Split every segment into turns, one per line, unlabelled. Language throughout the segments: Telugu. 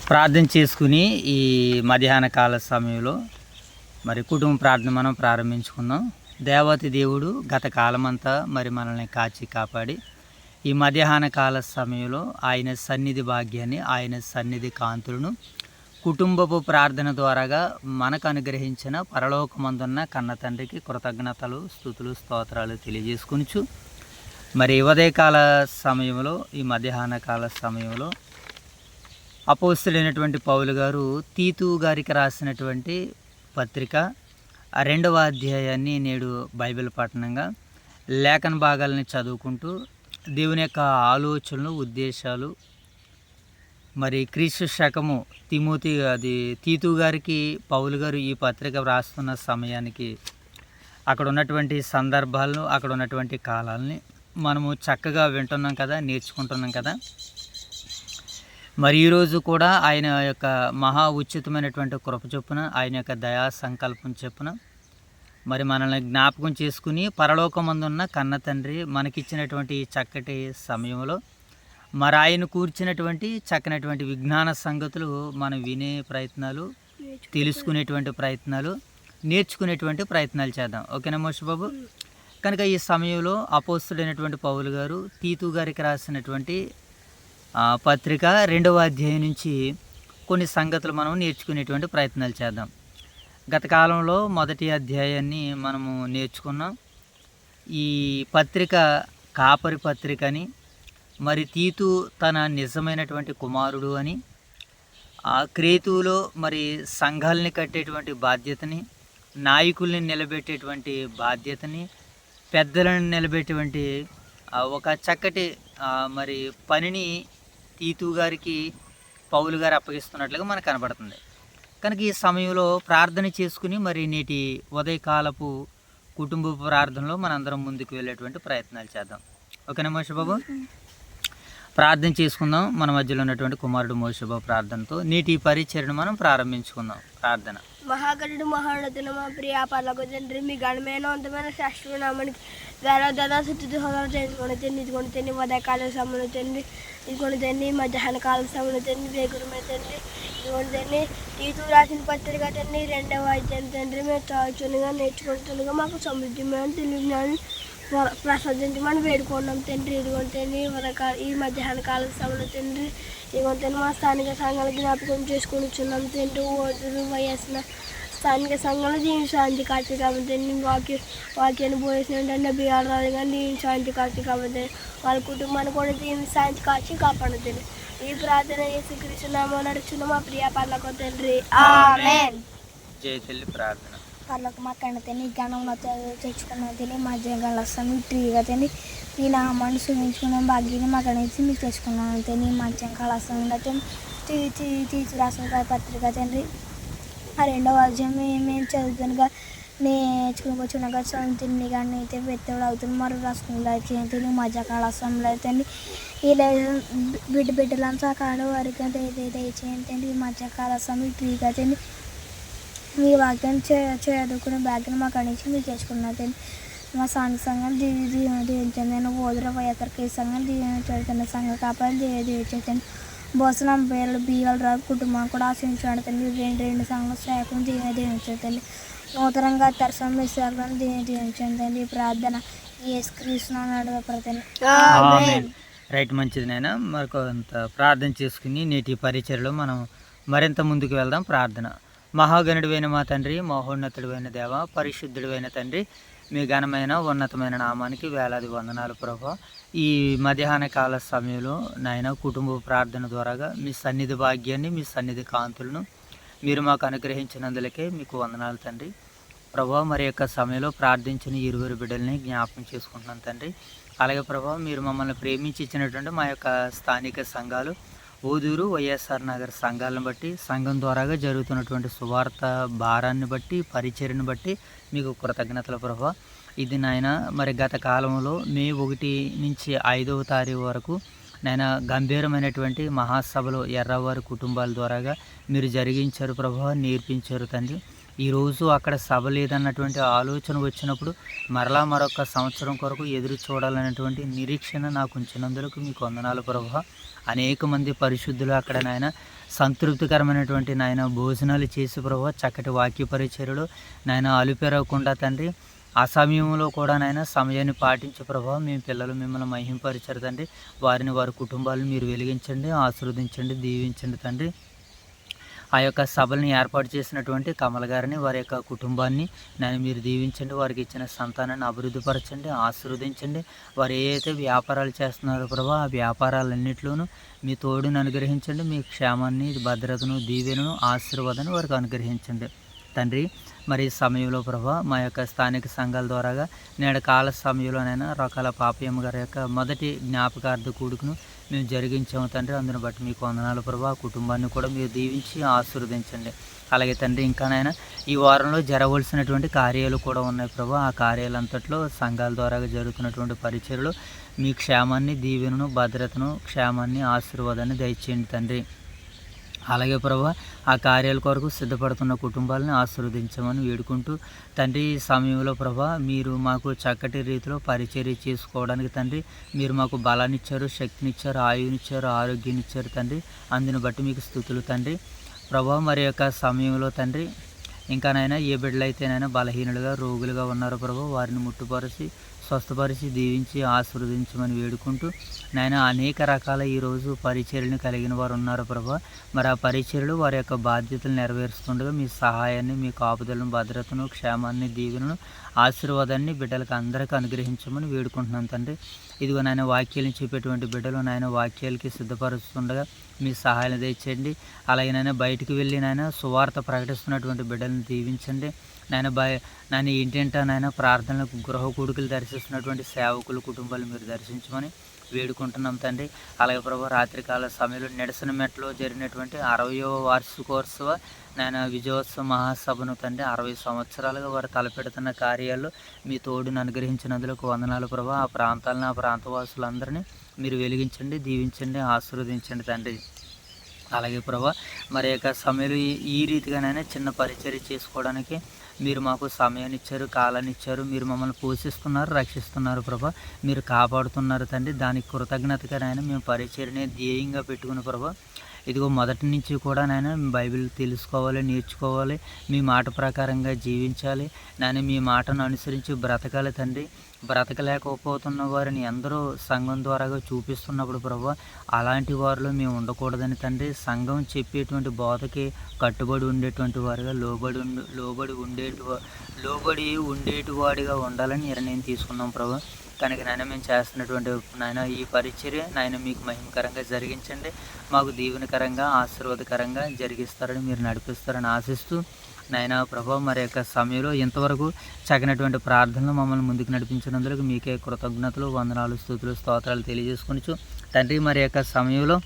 ప్రార్థన చేసుకుని ఈ మధ్యాహ్న కాల సమయంలో మరి కుటుంబ ప్రార్థన మనం ప్రారంభించుకుందాం. దేవతి దేవుడు గత కాలమంతా మరి మనల్ని కాచి కాపాడి ఈ మధ్యాహ్న కాల సమయంలో ఆయన సన్నిధి భాగ్యాన్ని, ఆయన సన్నిధి కాంతులను కుటుంబపు ప్రార్థన ద్వారాగా మనకు అనుగ్రహించిన పరలోకమందున్న కన్న తండ్రికి కృతజ్ఞతలు, స్తుతులు, స్తోత్రాలు తెలియజేసుకొనుచు మరి ఉదయకాల సమయంలో ఈ మధ్యాహ్న కాల సమయంలో అపోస్తలుడైనటువంటి పౌలు గారు తీతు గారికి రాసినటువంటి పత్రిక 2వ అధ్యాయాన్ని నేడు బైబిల్ పఠనంగా లేఖన భాగాలని చదువుకుంటూ దేవుని యొక్క ఆలోచనలు, ఉద్దేశాలు మరి క్రీస్తు శకము తీతు గారికి పౌలు గారు ఈ పత్రిక వ్రాస్తున్న సమయానికి అక్కడ ఉన్నటువంటి సందర్భాలను, అక్కడ ఉన్నటువంటి కాలాలని మనము చక్కగా వింటున్నాం కదా, నేర్చుకుంటున్నాం కదా. మరి ఈరోజు కూడా ఆయన యొక్క మహా ఉచితమైనటువంటి కృప చొప్పున, ఆయన యొక్క దయా సంకల్పం చొప్పున మరి మనల్ని జ్ఞాపకం చేసుకుని పరలోకమందున్న కన్న తండ్రి మనకిచ్చినటువంటి చక్కటి సమయంలో మరి ఆయన కూర్చున్నటువంటి చక్కనటువంటి విజ్ఞాన సంగతులు మనం వినే ప్రయత్నాలు, తెలుసుకునేటువంటి ప్రయత్నాలు, నేర్చుకునేటువంటి ప్రయత్నాలు చేద్దాం. ఓకేనా మోషి బాబు? కనుక ఈ సమయంలో అపోస్తలుడైనటువంటి పౌలు గారు తీతు గారికి రాసినటువంటి పత్రిక 2వ అధ్యాయం నుంచి కొన్ని సంగతులు మనం నేర్చుకునేటువంటి ప్రయత్నాలు చేద్దాం. గత కాలంలో మొదటి అధ్యాయాన్ని మనము నేర్చుకున్నాం. ఈ పత్రిక కాపరి పత్రిక అని, మరి తీతు తన నిజమైనటువంటి కుమారుడు అని, ఆ క్రేతువులో మరి సంఘాలని కట్టేటువంటి బాధ్యతని, నాయకుల్ని నిలబెట్టేటువంటి బాధ్యతని, పెద్దలను నిలబెట్టేటువంటి ఒక చక్కటి మరి పనిని తీతు గారికి పౌలు గారు అప్పగిస్తున్నట్లుగా మనకు కనబడుతుంది. కనుక ఈ సమయంలో ప్రార్థన చేసుకుని మరి నేటి ఉదయకాలపు కుటుంబ ప్రార్థనలో మనందరం ముందుకు వెళ్ళేటువంటి ప్రయత్నాలు చేద్దాం. ఓకేనా మోషి బాబు? ప్రార్థన చేసుకుందాం. మన మధ్యలో ఉన్నటువంటి కుమారుడు మోషి బాబు ప్రార్థనతో నేటి పరిచర్ను మనం ప్రారంభించుకుందాం. ప్రార్థన.
మహాగణుడు మహానతులు మా ప్రియ పర్లకు తండ్రి, మీ గణమైన అంతమైన శాస్త్ర నామానికి దాదా స్థుతి హోదాలు చేసుకొని తండ్రి, ఇదికొని తండ్రి ఉదయకాల సమయంలో తండ్రి, ఇదికొని తండ్రి మధ్యాహ్న కాల సమయంలో తండ్రి, వేగురమైన తండ్రి, ఇదికొని తండ్రి తీతు రాసిన పత్రిక తండ్రి 2వ అధ్యాయం తండ్రి మేము చదువుచునిగా నేర్చుకుంటుండగా మాకు సమృద్ధిమైన తెలివిజ్ఞానం ప్రసాదించమని వేడుకున్నాం తండ్రి. ఇదిగోని తండ్రి ఈ మధ్యాహ్న కాల సమయంలో తండ్రి, ఇదిగోని తండ్రి మా స్థానిక సంఘాలు జ్ఞాపకం చేసుకుని వచ్చున్నాం తండ్రి. ఓటులు వయస్సున స్థానిక సంఘాలు దీని శాంతి కాచి కాబట్టి వాక్యాన్ని బోధించినట్టు బియ్యాలు రాదు కానీ దీని శాంతి కాచి కాబట్టి వాళ్ళ కుటుంబాన్ని కూడా దీని శాంతి కాచి కాపాడుతుంది. ఈ ప్రార్థన యేసుక్రీస్తు నామమున నడుచున్న మా ప్రియ పర్లకు తండ్రి, ఆమేన్.
జై తల్లి ప్రార్థన.
పర్లకు మా కన్న తిని జ్ఞానంలో తెచ్చుకున్న తిని మా జగన్ వస్తాను ట్రీగా తిని మీ నా మనసు ఉంచుకున్నాం భాగ్యాన్ని మాకు అనేది మీకు తెచ్చుకున్నాను తిని మంచి కళాశాల తీసి రాసిన పత్రిక తండ్రి 2వ అధ్యాయం మేము చదువుతున్నగా నేర్చుకుని తిని కానీ అయితే పెద్దవాడు అవుతుంది మరో రాసుకుని తిని మధ్య కళాశాలలో అయితే ఇలా బిడ్డలంతా కాడ వరకు దయచేయండి. ఈ మధ్య కళాశాల ట్రీగా తిని మీ వాక్యం చదువుకునే బ్యాగ్ని మాకు అనేసి మీరు తెచ్చుకున్నది. మా సాంఘ సంఘం దీవించండి. నేను ఓదుర వైఎస్ఆర్కే సంఘం చదువుతున్న సంఘం కాపాడి దీవించండి. భోసనం పేర్లు బియ్యాలు రాదు కుటుంబం కూడా ఆశించండి. 2 సంఘాల శాఖను దీవించండి. నూతనంగా దర్శనం విశాఖను దీవించండి. ప్రార్థన యేసుక్రీస్తు నడవప్రదని.
రైట్, మంచిది నాయనా. మరికొంత ప్రార్థన చేసుకుని నేటి పరిచర్లో మనం మరింత ముందుకు వెళ్దాం. ప్రార్థన. మహాగణుడివైన మా తండ్రి, మహోన్నతుడివైన దేవ, పరిశుద్ధుడివైన తండ్రి, మీ ఘనమైన ఉన్నతమైన నామానికి వేలాది వందనాలు ప్రభా. ఈ మధ్యాహ్న కాల సమయంలో నాయన కుటుంబ ప్రార్థన ద్వారాగా మీ సన్నిధి భాగ్యాన్ని, మీ సన్నిధి కాంతులను మీరు మాకు అనుగ్రహించినందులకే మీకు వందనాలు తండ్రి. ప్రభా, మరి యొక్క సమయంలో ప్రార్థించిన 20 బిడ్డల్ని జ్ఞాపకం చేసుకుంటున్నాను తండ్రి. అలాగే ప్రభా, మీరు మమ్మల్ని ప్రేమించి ఇచ్చినటువంటి మా యొక్క స్థానిక సంఘాలు ఓదూరు వైఎస్ఆర్ నగర్ సంఘాలను బట్టి, సంఘం ద్వారాగా జరుగుతున్నటువంటి సువార్త భారాన్ని బట్టి, పరిచర్ని బట్టి మీకు కృతజ్ఞతలు ప్రభా. ఇది నాయన మరి గత కాలంలో మే 1 నుంచి 5వ తారీఖు వరకు నాయన గంభీరమైనటువంటి మహాసభలో ఎర్రవారి కుటుంబాల ద్వారాగా మీరు జరిగించారు ప్రభా, నేర్పించారు తండ్రి. ఈరోజు అక్కడ సభ లేదన్నటువంటి ఆలోచన వచ్చినప్పుడు మరలా మరొక సంవత్సరం కొరకు ఎదురు చూడాలనేటువంటి నిరీక్షణ నాకు ఉంచినందుకు మీకు వందనాలు ప్రభువా. అనేక మంది పరిశుద్ధులు అక్కడ నాయన సంతృప్తికరమైనటువంటి నాయన భోజనాలు చేసి ప్రభువా, చక్కటి వాక్య పరిచర్యలు నాయన అలుపెరగకుండా తండ్రి ఆ సమయంలో కూడా నాయన సమయాన్ని పాటించే ప్రభావ మేము పిల్లలు మిమ్మల్ని మహింపరిచారు తండ్రి. వారిని వారి కుటుంబాలను మీరు వెలిగించండి, ఆశీర్వదించండి, దీవించండి తండ్రి. ఆ యొక్క సభల్ని ఏర్పాటు చేసినటువంటి కమల గారిని, వారి యొక్క కుటుంబాన్ని నేను మీరు దీవించండి. వారికి ఇచ్చిన సంతానాన్ని అభివృద్ధిపరచండి, ఆశీర్వదించండి. వారు ఏ అయితే వ్యాపారాలు చేస్తున్నారో ప్రభా, ఆ వ్యాపారాలన్నింటిలోనూ మీ తోడుని అనుగ్రహించండి. మీ క్షేమాన్ని, భద్రతను, దీవెనను, ఆశీర్వాదాన్ని వారికి అనుగ్రహించండి తండ్రి. మరి ఈ సమయంలో ప్రభా మా యొక్క స్థానిక సంఘాల ద్వారాగా నేడు కాల సమయంలోనైనా రకాల పాపయ్యమ్మ గారి యొక్క మొదటి జ్ఞాపకార్థ కూడుకును మేము జరిగించాము తండ్రి. అందుని బట్టి మీకు వందనాలు ప్రభా. కుటుంబాన్ని కూడా మీరు దీవించి ఆశీర్వదించండి. అలాగే తండ్రి ఇంకానైనా ఈ వారంలో జరగవలసినటువంటి కార్యాలు కూడా ఉన్నాయి ప్రభా. ఆ కార్యాలంతట్లో సంఘాల ద్వారా జరుగుతున్నటువంటి పరిచర్యలు మీ క్షేమాన్ని, దీవెనను, భద్రతను, క్షేమాన్ని, ఆశీర్వాదాన్ని దయచేయండి తండ్రి. అలాగే ప్రభా ఆ కార్యాల కొరకు సిద్ధపడుతున్న కుటుంబాలను ఆశీర్వదించమని వేడుకుంటూ తండ్రి, ఈ సమయంలో ప్రభా మీరు మాకు చక్కటి రీతిలో పరిచర్య చేసుకోవడానికి తండ్రి మీరు మాకు బలాన్ని ఇచ్చారు, శక్తినిచ్చారు, ఆయునిచ్చారు, ఆరోగ్యాన్నిచ్చారు తండ్రి. అందుని బట్టి మీకు స్తుతులు తండ్రి. ప్రభా మరి యొక్క సమయంలో తండ్రి ఇంకానైనా ఏ బిడ్డలైతేనైనా బలహీనులుగా, రోగులుగా ఉన్నారో ప్రభా వారిని ముట్టుపరిచి స్వస్థపరిచి దీవించి ఆశీర్వదించమని వేడుకుంటూ నాయన అనేక రకాల ఈరోజు పరిచర్యలను కలిగిన వారు ఉన్నారు ప్రభా. మరి ఆ పరిచర్యలు వారి యొక్క బాధ్యతలు నెరవేరుస్తుండగా మీ సహాయాన్ని, మీ కాపుదలను, భద్రతను, క్షేమాన్ని, దీవెనను, ఆశీర్వాదాన్ని బిడ్డలకు అందరికీ అనుగ్రహించమని వేడుకుంటున్నాను తండ్రి. ఇదిగో నాయన వాక్యాలను చెప్పేటువంటి బిడ్డలు నాయన వాక్యాలకి సిద్ధపరుస్తుండగా మీ సహాయాన్ని దయచేయండి. అలాగే నాయన బయటికి వెళ్ళి నాయన సువార్త ప్రకటిస్తున్నటువంటి బిడ్డలను దీవించండి నాయన ఇంటింటా నాయన ప్రార్థనలకు గృహ కూడుకులు దర్శిస్తున్నటువంటి సేవకుల కుటుంబాలు మీరు దర్శించమని వేడుకుంటున్నాం తండ్రి. అలాగే ప్రభు రాత్రికాల సమయంలో నిరసన మెట్లో జరిగినటువంటి 60వ వార్షికోత్సవ నాయన విజయోత్సవ మహాసభను తండ్రి 60 సంవత్సరాలుగా వారు తలపెడుతున్న కార్యాల్లో మీ తోడును అనుగ్రహించినందుకు వందనాలు ప్రభు. ఆ ప్రాంతాలను, ఆ ప్రాంతవాసులందరినీ మీరు వెలిగించండి, దీవించండి, ఆశీర్వదించండి తండ్రి. అలాగే ప్రభా మరి యొక్క సమయంలో ఈ రీతిగానైనా చిన్న పరిచర్య చేసుకోవడానికి మీరు మాకు సమయాన్ని ఇచ్చారు, కాలాన్ని ఇచ్చారు. మీరు మమ్మల్ని పోషిస్తున్నారు, రక్షిస్తున్నారు ప్రభా. మీరు కాపాడుతున్నారు తండ్రి. దానికి కృతజ్ఞతగానైనా మేము పరిచర్యనే ధ్యేయంగా పెట్టుకున్న ప్రభా. ఇదిగో మొదటి నుంచి కూడా నాయన బైబిల్ తెలుసుకోవాలి, నేర్చుకోవాలి, మీ మాట ప్రకారంగా జీవించాలి నాయన, మీ మాటను అనుసరించి బ్రతకాలి తండ్రి. బ్రతకలేకపోతున్న వారిని ఎందరో సంఘం ద్వారాగా చూపిస్తున్నప్పుడు ప్రభు అలాంటి వారిలో మేము ఉండకూడదని తండ్రి, సంఘం చెప్పేటువంటి బోధకి కట్టుబడి ఉండేటువంటి వారిగా లోబడి ఉండేటి వాడిగా ఉండాలని నిర్ణయం తీసుకున్నాం ప్రభు. కనుక నాయన మేము చేస్తున్నటువంటి నాయన ఈ పరిచర్య నాయన మీకు మహిమకరంగా జరిగించండి, మాకు దీవెనకరంగా, ఆశీర్వాదకరంగా జరిగిస్తారని మీరు నడిపిస్తారని ఆశిస్తూ నాయన ప్రభా మరి యొక్క సమయంలో ఇంతవరకు చగినటువంటి ప్రార్థనలు మమ్మల్ని ముందుకు నడిపించినందుకు మీకే కృతజ్ఞతలు, వందనాలు, స్తుతులు, స్తోత్రాలు తెలియజేసుకొనిచు తండ్రి. మరి యొక్క సమయంలో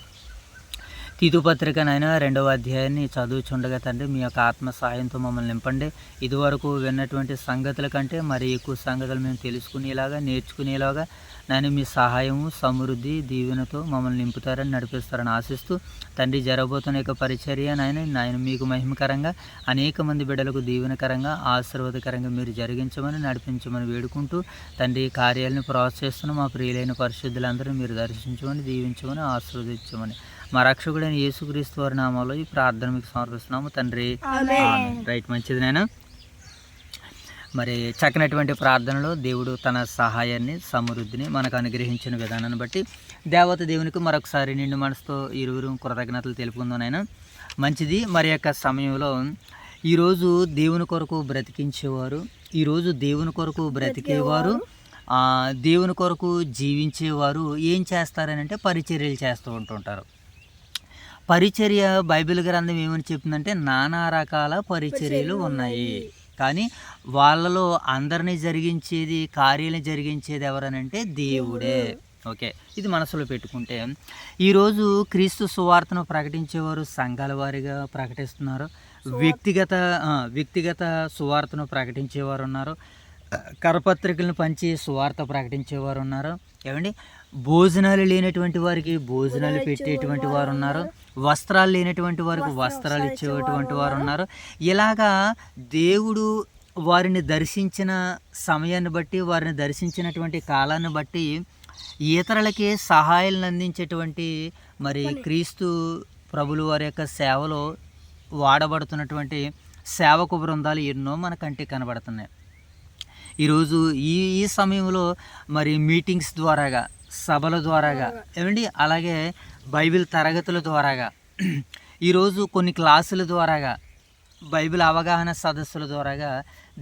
తీతు పత్రిక నాయన 2వ అధ్యాయాన్ని చదువుచుండగా తండ్రి మీ యొక్క ఆత్మ సహాయంతో మమ్మల్ని నింపండి. ఇదివరకు విన్నటువంటి సంగతుల కంటే మరి ఎక్కువ సంగతులు మేము తెలుసుకునేలాగా, నేర్చుకునేలాగా నాయన మీ సహాయము, సమృద్ధి, దీవెనతో మమ్మల్ని నింపుతారని, నడిపిస్తారని ఆశిస్తూ తండ్రి జరగబోతున్న యొక్క పరిచర్య నాయన మీకు మహిమకరంగా, అనేక మంది బిడ్డలకు దీవెనకరంగా, ఆశీర్వాదకరంగా మీరు జరిగించమని, నడిపించమని వేడుకుంటూ తండ్రి కార్యాలను ప్రోత్సహిస్తున్న మా ప్రియులైన పరిశుద్ధులందరూ మీరు దర్శించమని, దీవించమని, ఆశీర్వదించమని మా రక్షకుడైన యేసుక్రీస్తు వారి నామాలో ఈ ప్రార్థన మీకు సమర్పిస్తున్నాము తండ్రి. రైట్, మంచిది నాయన. మరి చక్కనటువంటి ప్రార్థనలో దేవుడు తన సహాయాన్ని, సమృద్ధిని మనకు అనుగ్రహించిన విధానాన్ని బట్టి దేవత దేవునికి మరొకసారి నిండు మనసుతో ఇరువురు కృతజ్ఞతలు తెలుపుకుందాం నాయన. మంచిది. మరి యొక్క సమయంలో ఈరోజు దేవుని కొరకు బ్రతికించేవారు, ఈరోజు దేవుని కొరకు బ్రతికేవారు, దేవుని కొరకు జీవించేవారు ఏం చేస్తారని అంటే పరిచర్యలు చేస్తూ ఉంటుంటారు. పరిచర్య బైబిల్ గ్రంథం ఏమని చెప్తుందంటే నానా రకాల పరిచర్యలు ఉన్నాయి, కానీ వాళ్ళలో అందరినీ జరిగించేది, కార్యాలను జరిగించేది ఎవరనంటే దేవుడే. ఓకే, ఇది మనసులో పెట్టుకుంటే ఈరోజు క్రీస్తు సువార్తను ప్రకటించేవారు సంఘాల వారిగా ప్రకటిస్తున్నారు, వ్యక్తిగత సువార్తను ప్రకటించేవారు ఉన్నారు, కరపత్రికలను పంచి సువార్త ప్రకటించేవారు ఉన్నారు. ఏమండి, భోజనాలు లేనటువంటి వారికి భోజనాలు పెట్టేటువంటి వారు ఉన్నారు. వస్త్రాలు లేనటువంటి వారికి వస్త్రాలు ఇచ్చేటువంటి వారు ఉన్నారు. ఇలాగా దేవుడు వారిని దర్శించిన సమయాన్ని బట్టి, వారిని దర్శించినటువంటి కాలాన్ని బట్టి ఇతరులకి సహాయాలను అందించేటువంటి మరి క్రీస్తు ప్రభులు వారి యొక్క సేవలో వాడబడుతున్నటువంటి సేవకు బృందాలు ఎన్నో మన కంటికి కనబడుతున్నాయి. ఈరోజు ఈ సమయంలో మరి మీటింగ్స్ ద్వారాగా, సభల ద్వారాగా అలాగే బైబిల్ తరగతుల ద్వారాగా, ఈరోజు కొన్ని క్లాసుల ద్వారాగా, బైబిల్ అవగాహన సదస్సుల ద్వారాగా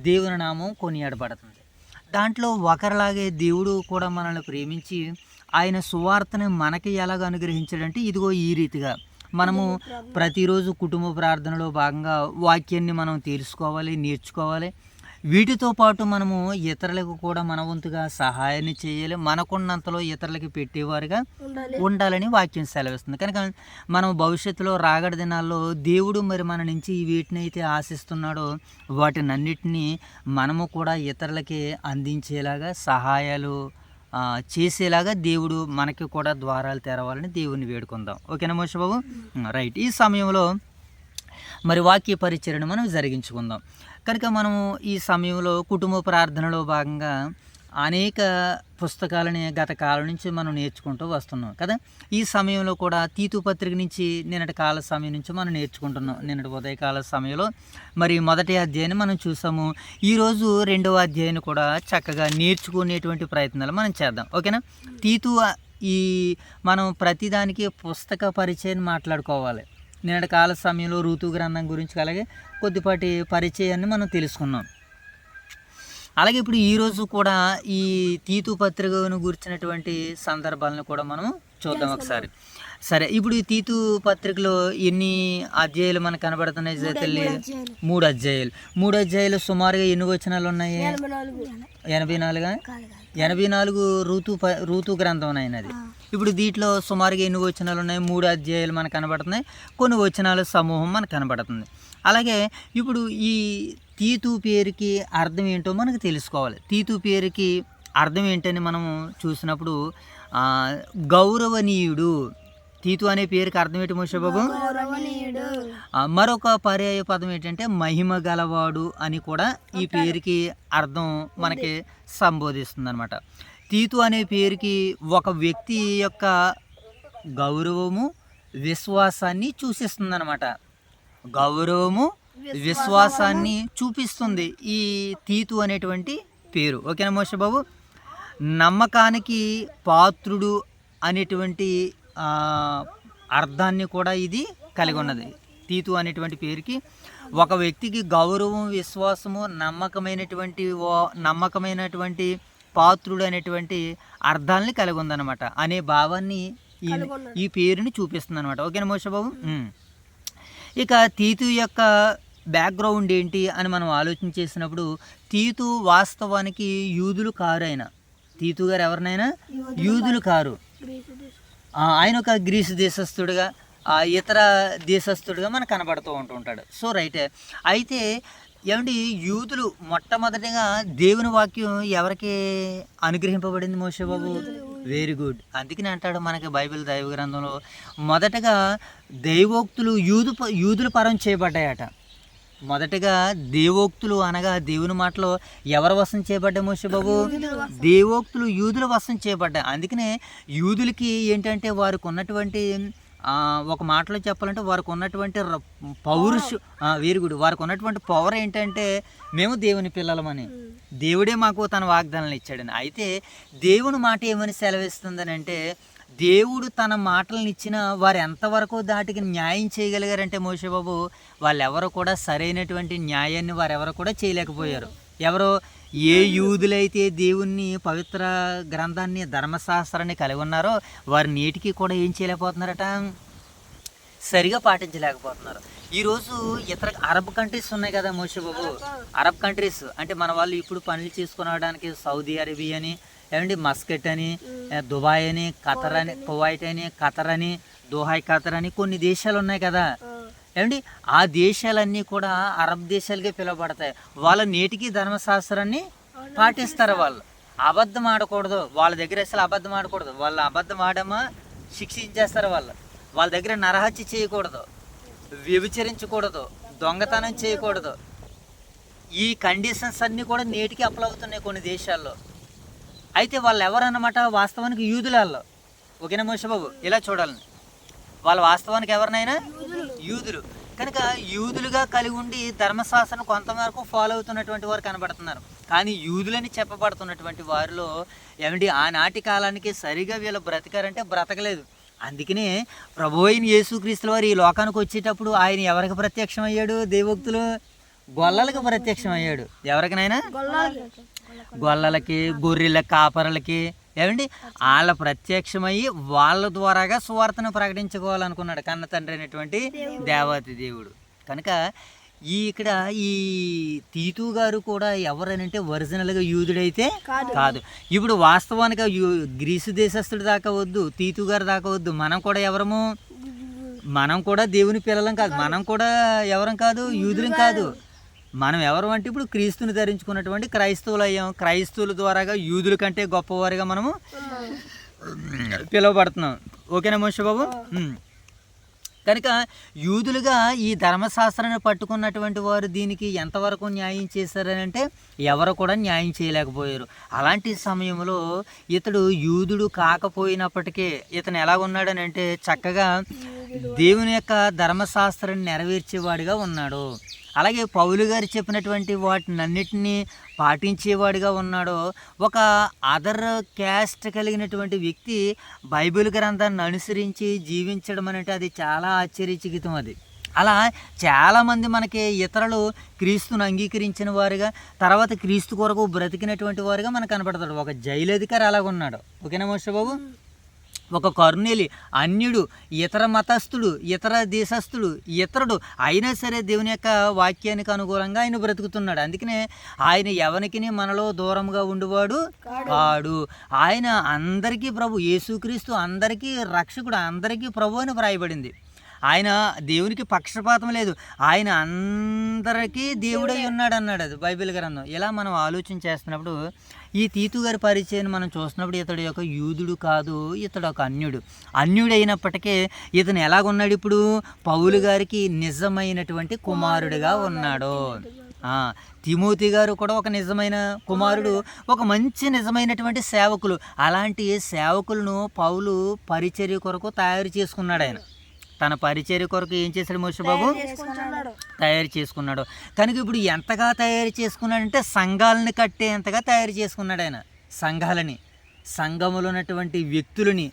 దేవుని నామం కొనియాడబడుతుంది. దాంట్లో ఒకరిలాగే దేవుడు కూడా మనల్ని ప్రేమించి ఆయన సువార్తని మనకి ఎలాగ అనుగ్రహించాడంటే ఇదిగో ఈ రీతిగా మనము ప్రతిరోజు కుటుంబ ప్రార్థనలో భాగంగా వాక్యాన్ని మనం తెలుసుకోవాలి, నేర్చుకోవాలి. వీటితో పాటు మనము ఇతరులకు కూడా మన వంతుగా సహాయాన్ని చేయాలి. మనకున్నంతలో ఇతరులకి పెట్టేవారుగా ఉండాలని వాక్యం సెలవిస్తుంది. కనుక మనం భవిష్యత్తులో రాగడి దినాల్లో దేవుడు మరి మన నుంచి వీటిని అయితే ఆశిస్తున్నాడో వాటినన్నిటినీ మనము కూడా ఇతరులకి అందించేలాగా, సహాయాలు చేసేలాగా దేవుడు మనకి కూడా ద్వారాలు తెరవాలని దేవుని వేడుకుందాం. ఓకేనా మోష బాబు? రైట్. ఈ సమయంలో మరి వాక్య పరిచర్యను మనం జరిగించుకుందాం. కనుక మనము ఈ సమయంలో కుటుంబ ప్రార్థనలో భాగంగా అనేక పుస్తకాలని గత కాలం నుంచి మనం నేర్చుకుంటూ వస్తున్నాం కదా. ఈ సమయంలో కూడా తీతు పత్రిక నుంచి నిన్నటి కాల సమయం నుంచి మనం నేర్చుకుంటున్నాం. నిన్నటి ఉదయకాల సమయంలో మరి మొదటి అధ్యాయాన్ని మనం చూసాము. ఈరోజు రెండవ అధ్యాయాన్ని కూడా చక్కగా నేర్చుకునేటువంటి ప్రయత్నాలు మనం చేద్దాం. ఓకేనా? తీతు ఈ మనం ప్రతిదానికి పుస్తక పరిచయం మాట్లాడుకోవాలి. నిన్నటి కాల సమయంలో ఋతు గ్రంథం గురించి అలాగే కొద్దిపాటి పరిచయాన్ని మనం తెలుసుకున్నాం. అలాగే ఇప్పుడు ఈరోజు కూడా ఈ తీతు పత్రికను గురించినటువంటి సందర్భాలను కూడా మనం చూద్దాం ఒకసారి. సరే, ఇప్పుడు ఈ తీతు పత్రికలో ఎన్ని అధ్యాయాలు మనకు కనబడుతున్నాయి తల్లి? 3 అధ్యాయాలు. 3 అధ్యాయాలు సుమారుగా ఎన్ని వచనాలు ఉన్నాయి? 84 ఋతు గ్రంథం అయినది. ఇప్పుడు దీంట్లో సుమారుగా ఎన్ని వచనాలు ఉన్నాయి? 3 అధ్యాయాలు మనకు కనబడుతున్నాయి. కొన్ని వచనాల సమూహం మనకు కనబడుతుంది. అలాగే ఇప్పుడు ఈ తీతు పేరుకి అర్థం ఏంటో మనకు తెలుసుకోవాలి. తీతు పేరుకి అర్థం ఏంటని మనము చూసినప్పుడు గౌరవనీయుడు. తీతు అనే పేరుకి అర్థం ఏంటి మోషే బాబు? మరొక పర్యాయ పదం ఏంటంటే మహిమ గలవాడు అని కూడా ఈ పేరుకి అర్థం మనకి సంబోధిస్తుంది అనమాట. తీతు అనే పేరుకి ఒక వ్యక్తి యొక్క గౌరవము, విశ్వాసాన్ని సూచిస్తుంది అనమాట. గౌరవము, విశ్వాసాన్ని చూపిస్తుంది ఈ తీతు అనేటువంటి పేరు. ఓకేనా మోషే బాబు? నమ్మకానికి పాత్రుడు అనేటువంటి అర్థాన్ని కూడా ఇది కలిగి ఉన్నది. తీతు అనేటువంటి పేరుకి ఒక వ్యక్తికి గౌరవం, విశ్వాసము, నమ్మకమైనటువంటి పాత్రుడు అనేటువంటి అర్థాలని కలిగి ఉందన్నమాట అనే భావాన్ని ఈ పేరుని చూపిస్తుంది అనమాట. ఓకేనా మోషే బాబు? ఇక తీతు యొక్క బ్యాక్గ్రౌండ్ ఏంటి అని మనం ఆలోచన చేసినప్పుడు తీతు వాస్తవానికి యూదులు కారు. ఆయన తీతు గారు ఎవరినైనా యూదులు కారు. ఆయన ఒక గ్రీసు దేశస్థుడుగా, ఇతర దేశస్థుడుగా మనకు కనబడుతూ ఉంటుంటాడు. సో రైటే. అయితే ఏమండి, యూదులు మొట్టమొదటిగా దేవుని వాక్యం ఎవరికి అనుగ్రహింపబడింది మోషే బాబు? Very good. అందుకని అంటాడు మనకి బైబిల్ దైవ గ్రంథంలో మొదటగా దైవోక్తులు యూదుల పరం చేయబడ్డాయట. మొదటగా దేవోక్తులు అనగా దేవుని మాటలో ఎవరు వశం చేయబడ్డాయి మోషే బాబు? దేవోక్తులు యూదుల వశం చేయబడ్డాయి. అందుకనే యూదులకి ఏంటంటే వారికి ఉన్నటువంటి ఒక మాటలో చెప్పాలంటే వారికి ఉన్నటువంటి వెరీ గుడ్, వారికి ఉన్నటువంటి పవర్ ఏంటంటే మేము దేవుని పిల్లలమని, దేవుడే మాకు తన వాగ్దానాలు ఇచ్చాడని. అయితే దేవుని మాట ఏమని సెలవిస్తుందని అంటే, దేవుడు తన మాటలను ఇచ్చిన వారు ఎంతవరకు దాటికి న్యాయం చేయగలిగారంటే మోషే బాబు, వాళ్ళెవరు కూడా సరైనటువంటి న్యాయాన్ని వారెవరు కూడా చేయలేకపోయారు. ఎవరో ఏ యూదులైతే దేవుణ్ణి, పవిత్ర గ్రంథాన్ని, ధర్మశాస్త్రాన్ని కలిగి ఉన్నారో వారు నేటికి కూడా ఏం చేయలేకపోతున్నారట? సరిగా పాటించలేకపోతున్నారు. ఈరోజు ఇతర అరబ్ కంట్రీస్ ఉన్నాయి కదా మోషే బాబు. అరబ్ కంట్రీస్ అంటే మన వాళ్ళు ఇప్పుడు పనులు చేసుకునడానికి సౌదీ అరేబియా అని, ఏమండి మస్కట్ అని, దుబాయ్ అని, ఖతర్ అని, కువైట్ అని, ఖతర్ అని, దోహాయ్ ఖతర్ అని కొన్ని దేశాలు ఉన్నాయి కదా. ఏమండి ఆ దేశాలన్నీ కూడా అరబ్ దేశాలుగా పిలువబడతాయి. వాళ్ళ నేటికి ధర్మశాస్త్రాన్ని పాటిస్తారు. వాళ్ళు అబద్ధం ఆడకూడదు. వాళ్ళ దగ్గర అసలు అబద్ధం ఆడకూడదు. వాళ్ళు అబద్ధం ఆడమా శిక్షించేస్తారు వాళ్ళు. వాళ్ళ దగ్గర నరహత్య చేయకూడదు, వ్యభిచరించకూడదు, దొంగతనం చేయకూడదు. ఈ కండిషన్స్ అన్నీ కూడా నేటికి అప్లై అవుతున్నాయి కొన్ని దేశాల్లో. అయితే వాళ్ళు ఎవరన్నమాట, వాస్తవానికి యూదులలో. ఓకేనా మోషబాబు, ఇలా చూడాలని వాళ్ళ వాస్తవానికి ఎవరినైనా యూదులు కనుక యూదులుగా కలిగి ఉండి ధర్మశాస్త్రం కొంతవరకు ఫాలో అవుతున్నటువంటి వారు కనబడుతున్నారు. కానీ యూదులని చెప్పబడుతున్నటువంటి వారిలో ఏమండి ఆనాటి కాలానికి సరిగా వీళ్ళు బ్రతికారంటే బ్రతకలేదు. అందుకనే ప్రభు అయిన యేసుక్రీస్తుల వారు ఈ లోకానికి వచ్చేటప్పుడు ఆయన ఎవరికి ప్రత్యక్షం అయ్యాడు? దేవోక్తులు గొల్లలకు ప్రత్యక్షం అయ్యాడు. ఎవరికైనా గొల్లలకి, గొర్రెల కాపరులకి ఏమండి వాళ్ళ ప్రత్యక్షమయ్యి వాళ్ళ ద్వారాగా సువార్తను ప్రకటించుకోవాలనుకున్నాడు కన్న తండ్రి అయినటువంటి దేవాతి దేవుడు. కనుక ఇక్కడ ఈ తీతు గారు కూడా ఎవరనంటే ఒరిజినల్గా యూదుడైతే కాదు. ఇప్పుడు వాస్తవానికి గ్రీసు దేశస్తుడు దాకా వద్దు, తీతు గారు దాకా వద్దు, మనం కూడా ఎవరము? మనం కూడా దేవుని పిల్లలం కాదు, మనం కూడా ఎవరం కాదు, యూదులం కాదు. మనం ఎవరు అంటే ఇప్పుడు క్రీస్తుని ధరించుకున్నటువంటి క్రైస్తవులు అయ్యాం. క్రైస్తవుల ద్వారాగా యూదుల కంటే గొప్పవారిగా మనము పిలువబడుతున్నాం. ఓకేనా మోషబాబు? కనుక యూదులుగా ఈ ధర్మశాస్త్రాన్ని పట్టుకున్నటువంటి వారు దీనికి ఎంతవరకు న్యాయం చేశారని అంటే ఎవరు కూడా న్యాయం చేయలేకపోయారు. అలాంటి సమయంలో ఇతడు యూదుడు కాకపోయినప్పటికీ ఇతను ఎలాగున్నాడని అంటే చక్కగా దేవుని యొక్క ధర్మశాస్త్రాన్ని నెరవేర్చేవాడిగా ఉన్నాడు. అలాగే పౌలు గారు చెప్పినటువంటి వాటినన్నిటినీ పాటించేవాడిగా ఉన్నాడో. ఒక అదర్ క్యాస్ట్ కలిగినటువంటి వ్యక్తి బైబిల్ గ్రంథాన్ని అనుసరించి జీవించడం అంటే అది చాలా ఆశ్చర్యచకితం. అది అలా చాలామంది మనకి ఇతరులు క్రీస్తును అంగీకరించిన వారుగా తర్వాత క్రీస్తు కొరకు బ్రతికినటువంటి వారుగా మనకు కనపడతాడు. ఒక జైలు అధికారి అలాగున్నాడు. ఓకేనా మోషబాబు? ఒక కర్నేలి అన్యుడు, ఇతర మతస్థుడు, ఇతర దేశస్థుడు, ఇతరుడు అయినా సరే దేవుని యొక్క వాక్యానికి అనుకూలంగా ఆయన బ్రతుకుతున్నాడు. అందుకనే ఆయన ఎవరికి మనలో దూరంగా ఉండేవాడు కాడు. ఆయన అందరికీ ప్రభు, యేసుక్రీస్తు అందరికీ రక్షకుడు, అందరికీ ప్రభు అని వ్రాయబడింది. ఆయన దేవునికి పక్షపాతం లేదు, ఆయన అందరికీ దేవుడై ఉన్నాడు అన్నాడు అది బైబిల్ గ్రంథం. ఇలా మనం ఆలోచన చేస్తున్నప్పుడు ఈ తీతు గారి పరిచయం మనం చూస్తున్నప్పుడు ఇతడు యొక్క యూదుడు కాదు, ఇతడు ఒక అన్యుడు అయినప్పటికీ ఇతను ఎలాగున్నాడు? ఇప్పుడు పౌలు గారికి నిజమైనటువంటి కుమారుడిగా ఉన్నాడు. తిమోతి గారు కూడా ఒక నిజమైన కుమారుడు, ఒక మంచి నిజమైనటువంటి సేవకులు. అలాంటి సేవకులను పౌలు పరిచర్య కొరకు తయారు చేసుకున్నాడు. ఆయన తన పరిచర్య కొరకు ఏం చేశాడు మోషబాబు? తయారు చేసుకున్నాడు. కనుక ఇప్పుడు ఎంతగా తయారు చేసుకున్నాడంటే సంఘాలను కట్టేంతగా తయారు చేసుకున్నాడు ఆయన. సంఘాలని, సంఘములో ఉన్నటువంటి వ్యక్తులని,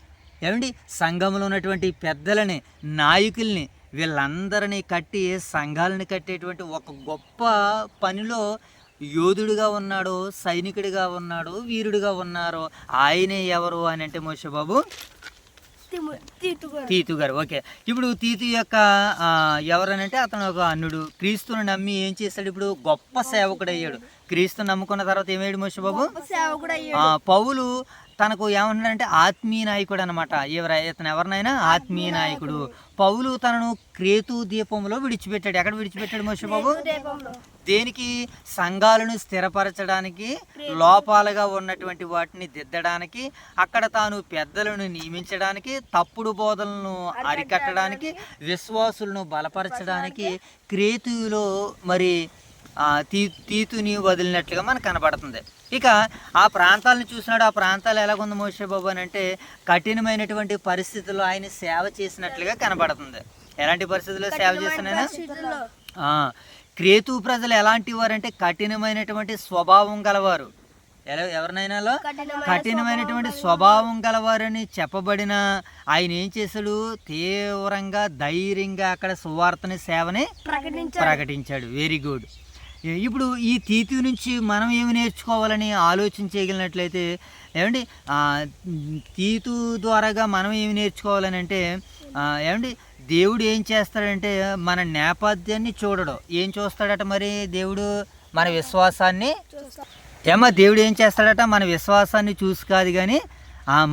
ఏమండి సంఘములో ఉన్నటువంటి పెద్దలని, నాయకుల్ని, వీళ్ళందరినీ కట్టి సంఘాలను కట్టేటువంటి ఒక గొప్ప పనిలో యోధుడిగా ఉన్నాడు, సైనికుడిగా ఉన్నాడు, వీరుడిగా ఉన్నారు. ఆయనే ఎవరు అని అంటే మోషబాబు తీతు గారు. ఓకే, ఇప్పుడు తీతు యొక్క ఎవరనంటే అతను ఒక అన్యుడు. క్రీస్తుని నమ్మి ఏం చేశాడు? ఇప్పుడు గొప్ప సేవకుడు అయ్యాడు. క్రీస్తుని నమ్ముకున్న తర్వాత ఏమయ్యాడు మోషబాబు? పౌలు తనకు ఏమన్నాడంటే ఆత్మీయ నాయకుడు అనమాట. ఇతను ఎవరినైనా ఆత్మీయ నాయకుడు. పౌలు తనను క్రేతు దీపంలో విడిచిపెట్టాడు. ఎక్కడ విడిచిపెట్టాడు మోషబాబు? దేనికి? సంఘాలను స్థిరపరచడానికి, లోపాలుగా ఉన్నటువంటి వాటిని దిద్దడానికి, అక్కడ తాను పెద్దలను నియమించడానికి, తప్పుడు బోధనలను అరికట్టడానికి, విశ్వాసులను బలపరచడానికి క్రేతులో మరి తీతుని వదిలినట్లుగా మనకు కనబడుతుంది. ఇక ఆ ప్రాంతాలను చూసినాడు. ఆ ప్రాంతాలు ఎలాగుంది మోషబాబు అని అంటే కఠినమైనటువంటి పరిస్థితుల్లో ఆయన సేవ చేసినట్లుగా కనబడుతుంది. ఎలాంటి పరిస్థితుల్లో సేవ చేసిన? క్రేతు ప్రజలు ఎలాంటి వారు అంటే కఠినమైనటువంటి స్వభావం గలవారు. ఎవరినైనాలో కఠినమైనటువంటి స్వభావం గలవారని చెప్పబడిన ఆయన ఏం చేశాడు? తీవ్రంగా ధైర్యంగా అక్కడ సువార్తని సేవని ప్రకటించాడు. Very good. ఇప్పుడు ఈ తీతు నుంచి మనం ఏమి నేర్చుకోవాలని ఆలోచన చేయగలిగినట్లయితే ఏమండి తీతు ద్వారాగా మనం ఏమి నేర్చుకోవాలని అంటే ఏమండి దేవుడు ఏం చేస్తాడంటే మన నేపథ్యాన్ని చూడడు. ఏం చూస్తాడట మరి దేవుడు? మన విశ్వాసాన్ని. దేవుడు ఏం చేస్తాడట? మన విశ్వాసాన్ని చూసి కాదు కానీ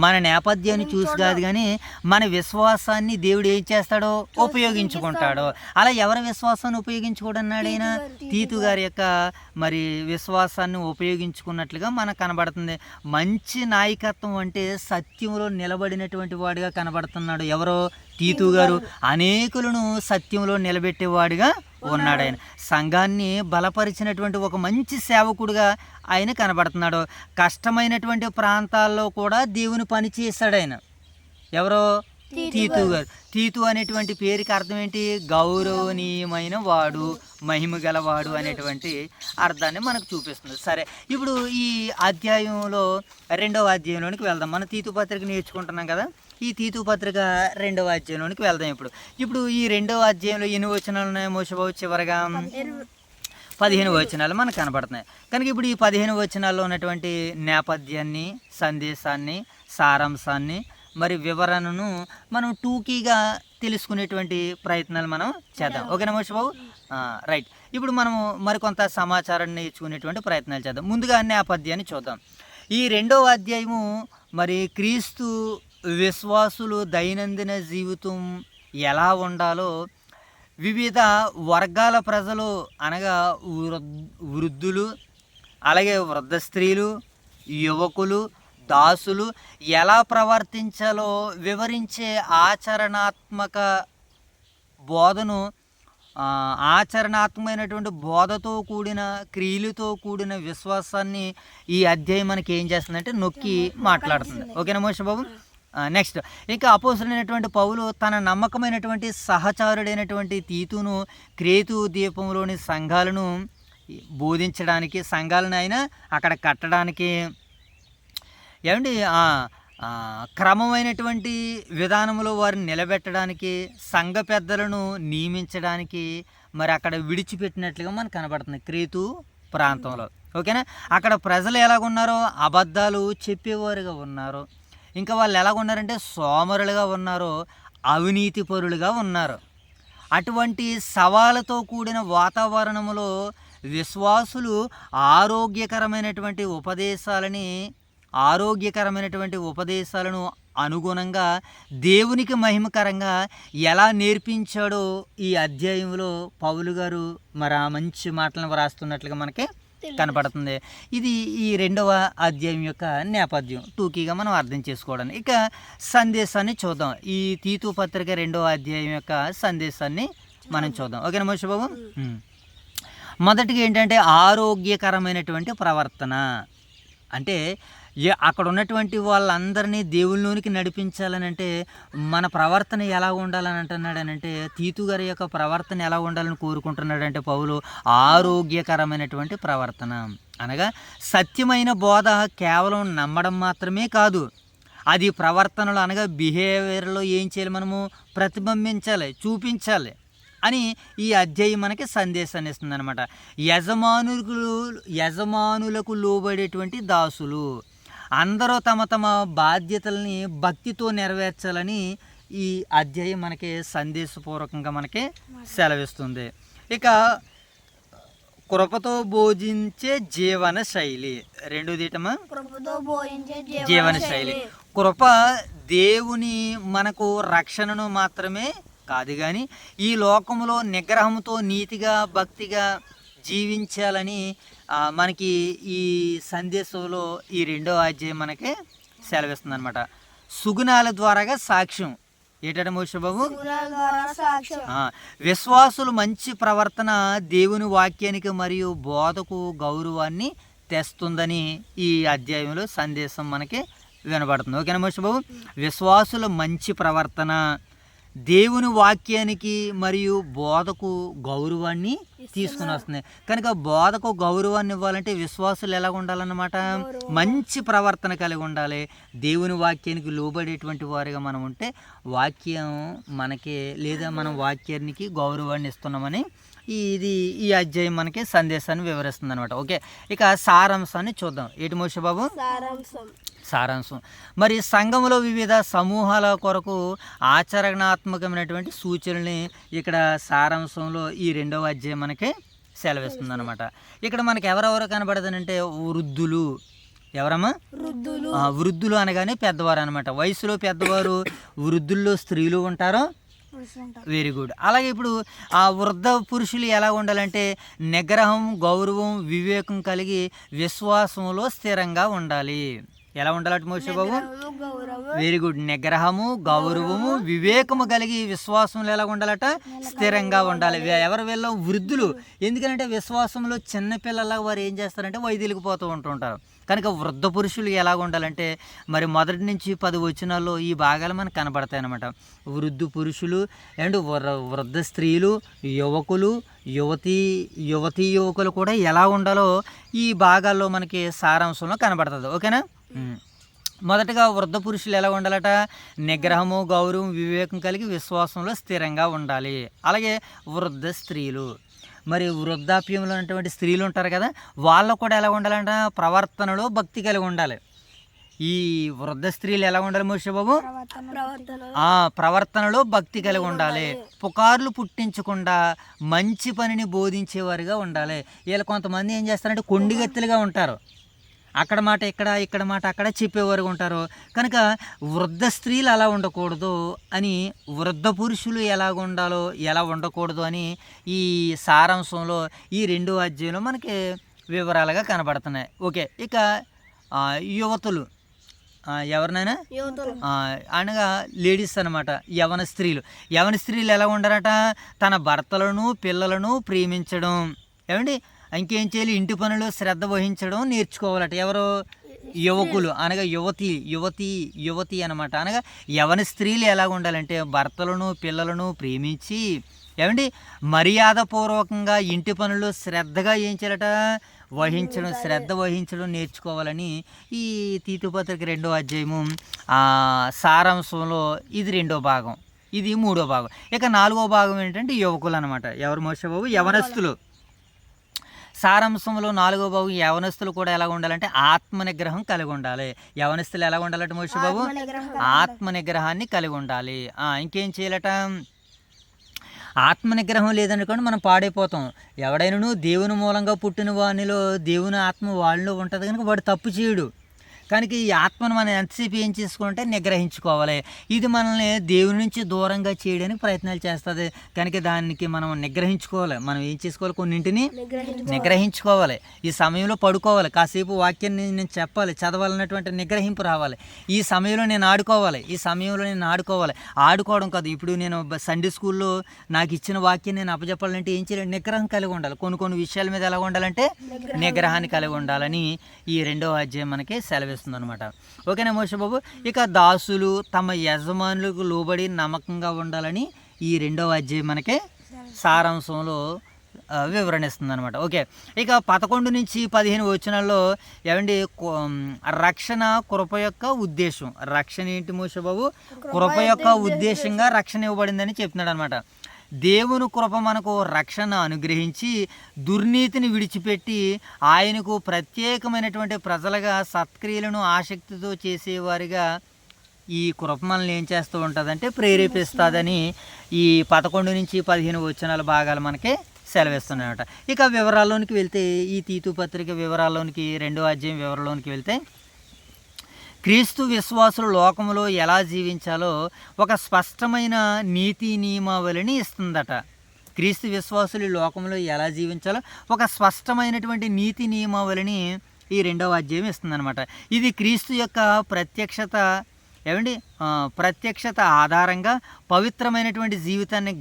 మన నేపథ్యాన్ని చూసి కాదు కానీ మన విశ్వాసాన్ని దేవుడు ఏం చేస్తాడో ఉపయోగించుకుంటాడో. అలా ఎవరి విశ్వాసాన్ని ఉపయోగించుకోడన్నాడు? ఆయన తీతు గారి యొక్క మరి విశ్వాసాన్ని ఉపయోగించుకున్నట్లుగా మనకు కనబడుతుంది. మంచి నాయకత్వం అంటే సత్యంలో నిలబడినటువంటి వాడిగా కనబడుతున్నాడు. ఎవరో? తీతు గారు అనేకులను సత్యంలో నిలబెట్టేవాడిగా ఉన్నాడు. ఆయన సంఘాన్ని బలపరిచినటువంటి ఒక మంచి సేవకుడుగా ఆయన కనబడుతున్నాడు. కష్టమైనటువంటి ప్రాంతాల్లో కూడా దేవుని పని చేశాడు ఆయన. ఎవరో తీతు గారు. తీతు అనేటువంటి పేరుకి అర్థం ఏంటి? గౌరవనీయమైన వాడు, మహిమ గలవాడు అనేటువంటి అర్థాన్ని మనకు చూపిస్తుంది. సరే, ఇప్పుడు ఈ అధ్యాయంలో 2వ అధ్యాయంలోనికి వెళ్దాం. మనం తీతు పత్రిక నేర్చుకుంటున్నాం కదా, ఈ తీతు పత్రిక 2వ అధ్యాయంలోనికి వెళ్దాం. ఇప్పుడు ఈ 2వ అధ్యాయంలో ఎన్ని వచనాలు ఉన్నాయి మోషబాబు? చివరగా 15 వచనాలు మనకు కనబడుతున్నాయి. కనుక ఇప్పుడు ఈ 15 వచనాల్లో ఉన్నటువంటి నేపథ్యాన్ని, సందేశాన్ని, సారాంశాన్ని, మరి వివరణను మనం టూకీగా తెలుసుకునేటువంటి ప్రయత్నాలు మనం చేద్దాం. ఓకేనా మోషబాబు? రైట్. ఇప్పుడు మనము మరికొంత సమాచారాన్ని నేర్చుకునేటువంటి ప్రయత్నాలు చేద్దాం. ముందుగా నేపథ్యాన్ని చూద్దాం. ఈ 2వ అధ్యాయము మరి క్రీస్తు విశ్వాసులు దైనందిన జీవితం ఎలా ఉండాలో వివిధ వర్గాల ప్రజలు అనగా వృద్ధులు, అలాగే వృద్ధ స్త్రీలు, యువకులు, దాసులు ఎలా ప్రవర్తించాలో వివరించే ఆచరణాత్మక బోధను, ఆచరణాత్మకమైనటువంటి బోధతో కూడిన క్రియలతో కూడిన విశ్వాసాన్ని ఈ అధ్యాయం మనకి ఏం చేస్తుందంటే నొక్కి మాట్లాడుతుంది. ఓకేనా మోషబాబు? నెక్స్ట్, ఇంకా అపోస్తలుడైనటువంటి పౌలు తన నమ్మకమైనటువంటి సహచరుడైనటువంటి తీతును క్రేతు ద్వీపంలోని సంఘాలను బోధించడానికి, సంఘాలను ఆయన అక్కడ కట్టడానికి, ఏమండి క్రమమైనటువంటి విధానంలో వారిని నిలబెట్టడానికి, సంఘ పెద్దలను నియమించడానికి మరి అక్కడ విడిచిపెట్టినట్లుగా మనకు కనబడుతుంది క్రేతు ప్రాంతంలో. ఓకేనా? అక్కడ ప్రజలు ఎలాగున్నారో అబద్ధాలు చెప్పేవారుగా ఉన్నారు. ఇంకా వాళ్ళు ఎలాగున్నారంటే సోమరులుగా ఉన్నారు, అవినీతి పరులుగా ఉన్నారు. అటువంటి సవాళ్ళతో కూడిన వాతావరణంలో విశ్వాసులు ఆరోగ్యకరమైనటువంటి ఉపదేశాలను అనుగుణంగా దేవునికి మహిమకరంగా ఎలా నేర్పించాడో ఈ అధ్యాయంలో పౌలు గారు మరి ఆ మంచి మాటలను వ్రాస్తున్నట్లుగా మనకి కనపడుతుంది. ఇది ఈ 2వ అధ్యాయం యొక్క నేపథ్యం టూకీగా మనం అర్థం చేసుకోవడానికి. ఇక సందేశాన్ని చూద్దాం. ఈ తీతు పత్రిక 2వ అధ్యాయం యొక్క సందేశాన్ని మనం చూద్దాం. ఓకేనా మోషబాబు? మొదటిగా ఏంటంటే ఆరోగ్యకరమైనటువంటి ప్రవర్తన. అంటే అక్కడ ఉన్నటువంటి వాళ్ళందరినీ దేవుళ్ళలోనికి నడిపించాలని అంటే మన ప్రవర్తన ఎలా ఉండాలని అంటున్నాడనంటే, తీతు గారి యొక్క ప్రవర్తన ఎలా ఉండాలని కోరుకుంటున్నాడంటే పౌలు ఆరోగ్యకరమైనటువంటి ప్రవర్తన అనగా సత్యమైన బోధ కేవలం నమ్మడం మాత్రమే కాదు, అది ప్రవర్తనలో అనగా బిహేవియర్లో ఏం చేయాలి, మనము ప్రతిబింబించాలి, చూపించాలి అని ఈ అధ్యాయం మనకి సందేశాన్ని ఇస్తుంది అనమాట. యజమానులకు లోబడేటువంటి దాసులు అందరూ తమ తమ బాధ్యతల్ని భక్తితో నెరవేర్చాలని ఈ అధ్యాయం మనకి సందేశపూర్వకంగా మనకి సెలవిస్తుంది. ఇక కృపతో బోధించే జీవన శైలి, రెండోదిటమా జీవన శైలి. కృప దేవుని మనకు రక్షణను మాత్రమే కాదు కానీ ఈ లోకంలో నిగ్రహంతో నీతిగా భక్తిగా జీవించాలని మనకి ఈ సందేశంలో ఈ 2వ అధ్యాయం మనకి సెలవిస్తుంది అనమాట. సుగుణాల ద్వారాగా సాక్ష్యం. ఏంటంటే మోషబాబు? విశ్వాసులు మంచి ప్రవర్తన దేవుని వాక్యానికి మరియు బోధకు గౌరవాన్ని తెస్తుందని ఈ అధ్యాయంలో సందేశం మనకి వినబడుతుంది. ఓకేనా మోషబాబు? విశ్వాసుల మంచి ప్రవర్తన దేవుని వాక్యానికి మరియు బోధకు గౌరవాన్ని తీసుకుని వస్తుంది. కనుక బోధకు గౌరవాన్ని ఇవ్వాలంటే విశ్వాసులు ఎలా ఉండాలన్నమాట? మంచి ప్రవర్తన కలిగి ఉండాలి. దేవుని వాక్యానికి లోబడేటువంటి వారిగా మనం ఉంటే వాక్యం మనకి లేదా మనం వాక్యానికి గౌరవాన్ని ఇస్తున్నామని ఈ అధ్యాయం మనకి సందేశాన్ని వివరిస్తుంది అనమాట. ఓకే, ఇక సారాంశాన్ని చూద్దాం. ఏంటి మోషబాబు? సారాంశం. మరి సంఘంలో వివిధ సమూహాల కొరకు ఆచరణాత్మకమైనటువంటి సూచనల్ని ఇక్కడ సారాంశంలో ఈ 2వ అధ్యాయం మనకి సెలవిస్తుంది అనమాట. ఇక్కడ మనకి ఎవరెవరు కనబడదనంటే వృద్ధులు. ఎవరమ్మా? వృద్ధులు అనగానే పెద్దవారు అనమాట. వయసులో పెద్దవారు, వృద్ధుల్లో స్త్రీలు ఉంటారు. Very good. అలాగే ఇప్పుడు ఆ వృద్ధ పురుషులు ఎలా ఉండాలంటే నిగ్రహం, గౌరవం, వివేకం కలిగి విశ్వాసంలో స్థిరంగా ఉండాలి. ఎలా ఉండాలట మోషే బాబు?
గౌరవం
వెరీ గుడ్. నిగ్రహము, గౌరవము, వివేకము కలిగి విశ్వాసంలో ఎలా ఉండాలట? స్థిరంగా ఉండాలి. ఎవరు వీళ్ళు? వృద్ధులు. ఎందుకంటే విశ్వాసంలో చిన్నపిల్లల వారు ఏం చేస్తారంటే వైదొలిగిపోతూ ఉంటుంటారు. కనుక వృద్ధ పురుషులు ఎలాగ ఉండాలంటే మరి మొదటి నుంచి 10 వచనాల్లో ఈ భాగాలు మనకు కనబడతాయి అన్నమాట. వృద్ధ పురుషులు అండ్ వృద్ధ స్త్రీలు, యువకులు, యువకులు కూడా ఎలా ఉండాలో ఈ భాగాల్లో మనకి సారాంశంలో కనబడుతుంది. ఓకేనా? మొదటగా వృద్ధ పురుషులు ఎలా ఉండాలట? నిగ్రహము, గౌరవం, వివేకం కలిగి విశ్వాసంలో స్థిరంగా ఉండాలి. అలాగే వృద్ధ స్త్రీలు, మరి వృద్ధాప్యంలో ఉన్నటువంటి స్త్రీలు ఉంటారు కదా, వాళ్ళు కూడా ఎలా ఉండాలంట? ప్రవర్తనలో భక్తి కలిగి ఉండాలి. ఈ వృద్ధ స్త్రీలు ఎలా ఉండాలి మోషే బాబు? ప్రవర్తనలో భక్తి కలిగి ఉండాలి. పుకార్లు పుట్టించకుండా మంచి పనిని బోధించేవారుగా ఉండాలి. వీళ్ళు కొంతమంది ఏం చేస్తారంటే కొండిగత్తులుగా ఉంటారు. అక్కడ మాట ఇక్కడ, ఇక్కడ మాట అక్కడ చెప్పేవారు ఉంటారు. కనుక వృద్ధ స్త్రీలు అలా ఉండకూడదు అని, వృద్ధ పురుషులు ఎలా ఉండాలో ఎలా ఉండకూడదు అని ఈ సారాంశంలో ఈ 2వ అధ్యాయంలో మనకి వివరాలుగా కనబడుతున్నాయి. ఓకే, ఇక యువతులు ఎవరినైనా అనగా లేడీస్ అనమాట, యవన స్త్రీలు. యవన స్త్రీలు ఎలా ఉండారట? తన భర్తలను, పిల్లలను ప్రేమించడం, ఏమండి ఇంకేం చేయాలి? ఇంటి పనులు శ్రద్ధ వహించడం నేర్చుకోవాలట. ఎవరు? యువకులు అనగా యువతి అనమాట. అనగా యవన స్త్రీలు ఎలా ఉండాలంటే భర్తలను, పిల్లలను ప్రేమించి, ఏమండి మర్యాదపూర్వకంగా ఇంటి పనులు శ్రద్ధగా ఏం చేయాలట? శ్రద్ధ వహించడం నేర్చుకోవాలని ఈ తీతు పత్రిక 2వ అధ్యాయము సారాంశంలో ఇది 2వ భాగం, ఇది 3వ భాగం. ఇక 4వ భాగం ఏంటంటే యువకులు అనమాట. ఎవరు మోషే బాబు? యవనస్తులు. సారాంశంలో 4వ భాగం యవనస్తులు కూడా ఎలా ఉండాలంటే ఆత్మ నిగ్రహం కలిగి ఉండాలి. యవనస్తులు ఎలా ఉండాలంటే మోషే బాబు? ఆత్మ నిగ్రహాన్ని కలిగి ఉండాలి. ఇంకేం చేయాలట? ఆత్మ నిగ్రహం లేదనుకోండి మనం పాడైపోతాం. ఎవడైనాను దేవుని మూలంగా పుట్టిన వానిలో దేవుని ఆత్మ వాళ్ళలో ఉంటుంది కనుక వాడు తప్పు చేయడు. కనుక ఈ ఆత్మను మనం ఎంతసేపు ఏం చేసుకుంటే నిగ్రహించుకోవాలి. ఇది మనల్ని దేవుని నుంచి దూరంగా చేయడానికి ప్రయత్నాలు చేస్తుంది. కనుక దానికి మనం నిగ్రహించుకోవాలి. మనం ఏం చేసుకోవాలి? కొన్నింటిని నిగ్రహించుకోవాలి. ఈ సమయంలో పడుకోవాలి, కాసేపు వాక్యాన్ని నేను చెప్పాలి, చదవాలన్నటువంటి నిగ్రహింపు రావాలి. ఈ సమయంలో నేను ఆడుకోవాలి, ఆడుకోవడం కాదు. ఇప్పుడు నేను సండే స్కూల్లో నాకు ఇచ్చిన వాక్యాన్ని నేను అప్పచెప్పాలంటే ఏం చేయాలి? నిగ్రహం కలిగి ఉండాలి. కొన్ని విషయాల మీద ఎలా ఉండాలంటే నిగ్రహాన్ని కలిగి ఉండాలని ఈ 2వ అధ్యాయం మనకి సెలవిస్తుంది అనమాట. ఓకేనా మోషే బాబు? ఇక దాసులు తమ యజమానులకు లోబడి నమ్మకంగా ఉండాలని ఈ 2వ అధ్యాయం మనకి సారాంశంలో వివరణిస్తుంది అనమాట. ఓకే, ఇక 11 నుంచి 15 వచనాల్లో ఏమండి రక్షణ కృప యొక్క ఉద్దేశం. రక్షణ ఏంటి మోషే బాబు? కృప యొక్క ఉద్దేశంగా రక్షణ ఇవ్వబడిందని చెప్తున్నాడు అనమాట. దేవుని కృప మనకు రక్షణ అనుగ్రహించి దుర్నీతిని విడిచిపెట్టి ఆయనకు ప్రత్యేకమైనటువంటి ప్రజలుగా సత్క్రియలను ఆసక్తితో చేసేవారిగా ఈ కృప మనల్ని ఏం చేస్తూ ఉంటుందంటే ప్రేరేపిస్తుందని ఈ 11 నుంచి 15 వచనాల భాగాలు మనకి సెలవిస్తున్నాయట. ఇక వివరాల్లోనికి వెళ్తే ఈ తీతు పత్రిక వివరాల్లోనికి 2వ అధ్యాయం వివరాల్లోనికి వెళ్తే క్రీస్తు విశ్వాసులు లోకంలో ఎలా జీవించాలో ఒక స్పష్టమైన నీతి నియమావళిని ఇస్తుందట. క్రీస్తు విశ్వాసులు లోకంలో ఎలా జీవించాలో ఒక స్పష్టమైనటువంటి నీతి నియమావళిని ఈ 2వ అధ్యాయం ఇస్తుందన్నమాట. ఇది క్రీస్తు యొక్క ప్రత్యక్షత ఆధారంగా పవిత్రమైనటువంటి జీవితాన్ని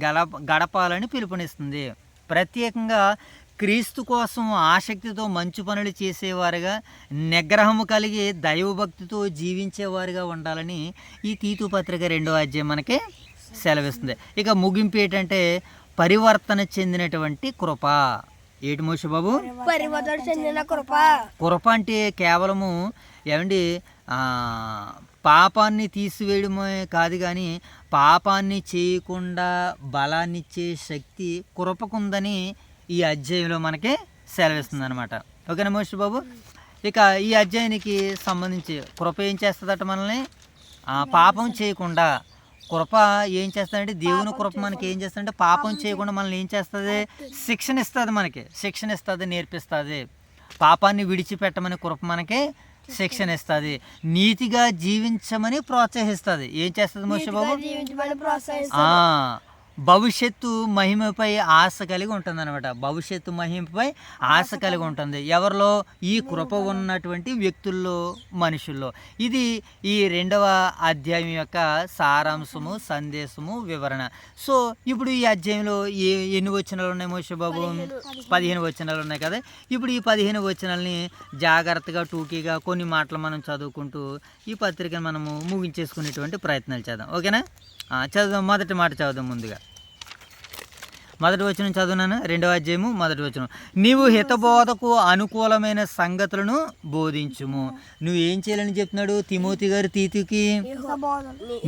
గడపాలని పిలుపునిస్తుంది. ప్రత్యేకంగా క్రీస్తు కోసం ఆసక్తితో మంచి పనులు చేసేవారుగా, నిగ్రహము కలిగి దైవభక్తితో జీవించేవారుగా ఉండాలని ఈ తీతు పత్రిక 2వ అధ్యాయం మనకి సెలవిస్తుంది. ఇక ముగింపు ఏంటంటే పరివర్తన చెందినటువంటి కృప. ఏటి మోషే బాబు?
పరివర్తన చెందిన కృప.
కృప అంటే కేవలము పాపాన్ని తీసివేయడమే కాదు, కానీ పాపాన్ని చేయకుండా బలాన్నిచ్చే శక్తి కృపకుందని ఈ అధ్యాయంలో మనకి సెలవిస్తుంది అనమాట. ఓకేనా మోషే బాబు? ఇక ఈ అధ్యాయానికి సంబంధించి కృప ఏం చేస్తుందట? మనల్ని పాపం చేయకుండా. కృప ఏం చేస్తుందంటే దేవుని కృప మనకి ఏం చేస్తుందంటే పాపం చేయకుండా మనల్ని ఏం చేస్తుంది? శిక్షణ ఇస్తుంది, మనకి శిక్షణ ఇస్తుంది, నేర్పిస్తుంది. పాపాన్ని విడిచిపెట్టమని కృప మనకి శిక్షణ ఇస్తుంది. నీతిగా జీవించమని ప్రోత్సహిస్తుంది. ఏం చేస్తుంది మోషే బాబు? భవిష్యత్తు మహిమపై ఆశ కలిగి ఉంటుంది అనమాట. భవిష్యత్తు మహిమపై ఆశ కలిగి ఉంటుంది ఎవరిలో? ఈ కృప ఉన్నటువంటి వ్యక్తుల్లో, మనుషుల్లో. ఇది ఈ 2వ అధ్యాయం యొక్క సారాంశము, సందేశము, వివరణ. సో ఇప్పుడు ఈ అధ్యాయంలో ఎన్ని వచనాలు ఉన్నాయి మోషే బాబు? 15 వచనాలు ఉన్నాయి కదా. ఇప్పుడు ఈ 15 వచనాలని జాగ్రత్తగా, టూకీగా కొన్ని మాటలు మనం చదువుకుంటూ ఈ పత్రికను మనము ముగించేసుకునేటువంటి ప్రయత్నాలు చేద్దాం. ఓకేనా? చదువుదాం. మొదటి మాట చదువుదాం. ముందుగా మొదటి వచనం చదువునాను. 2వ అధ్యాయము మొదటి వచనం. నీవు హితబోధకు అనుకూలమైన సంగతులను బోధించుము. నువ్వు ఏం చేయాలని చెప్తున్నాడు తిమోతి గారు తీతుకి?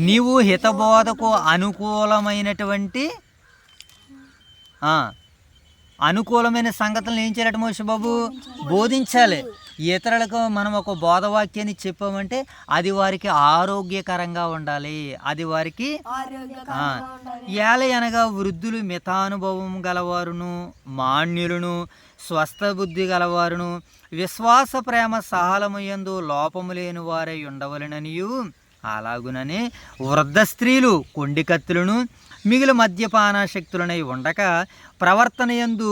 నీవు హితబోధకు అనుకూలమైనటువంటి అనుకూలమైన సంగతులను ఏం చేయాలట మోషే బాబు? బోధించాలి. ఇతరులకు మనం ఒక బోధవాక్యాన్ని చెప్పామంటే అది వారికి ఆరోగ్యకరంగా ఉండాలి. అది వారికి అనగా వృద్ధులు, మితానుభవం గలవారును, మాన్యులను, స్వస్థ బుద్ధి గలవారును, విశ్వాస ప్రేమ సహలమయందు లోపము లేని వారై ఉండవలెననియు, అలాగుననే వృద్ధ స్త్రీలు కొండి కత్తులను మిగిలిన మద్యపానాశక్తులనై ఉండక ప్రవర్తనయందు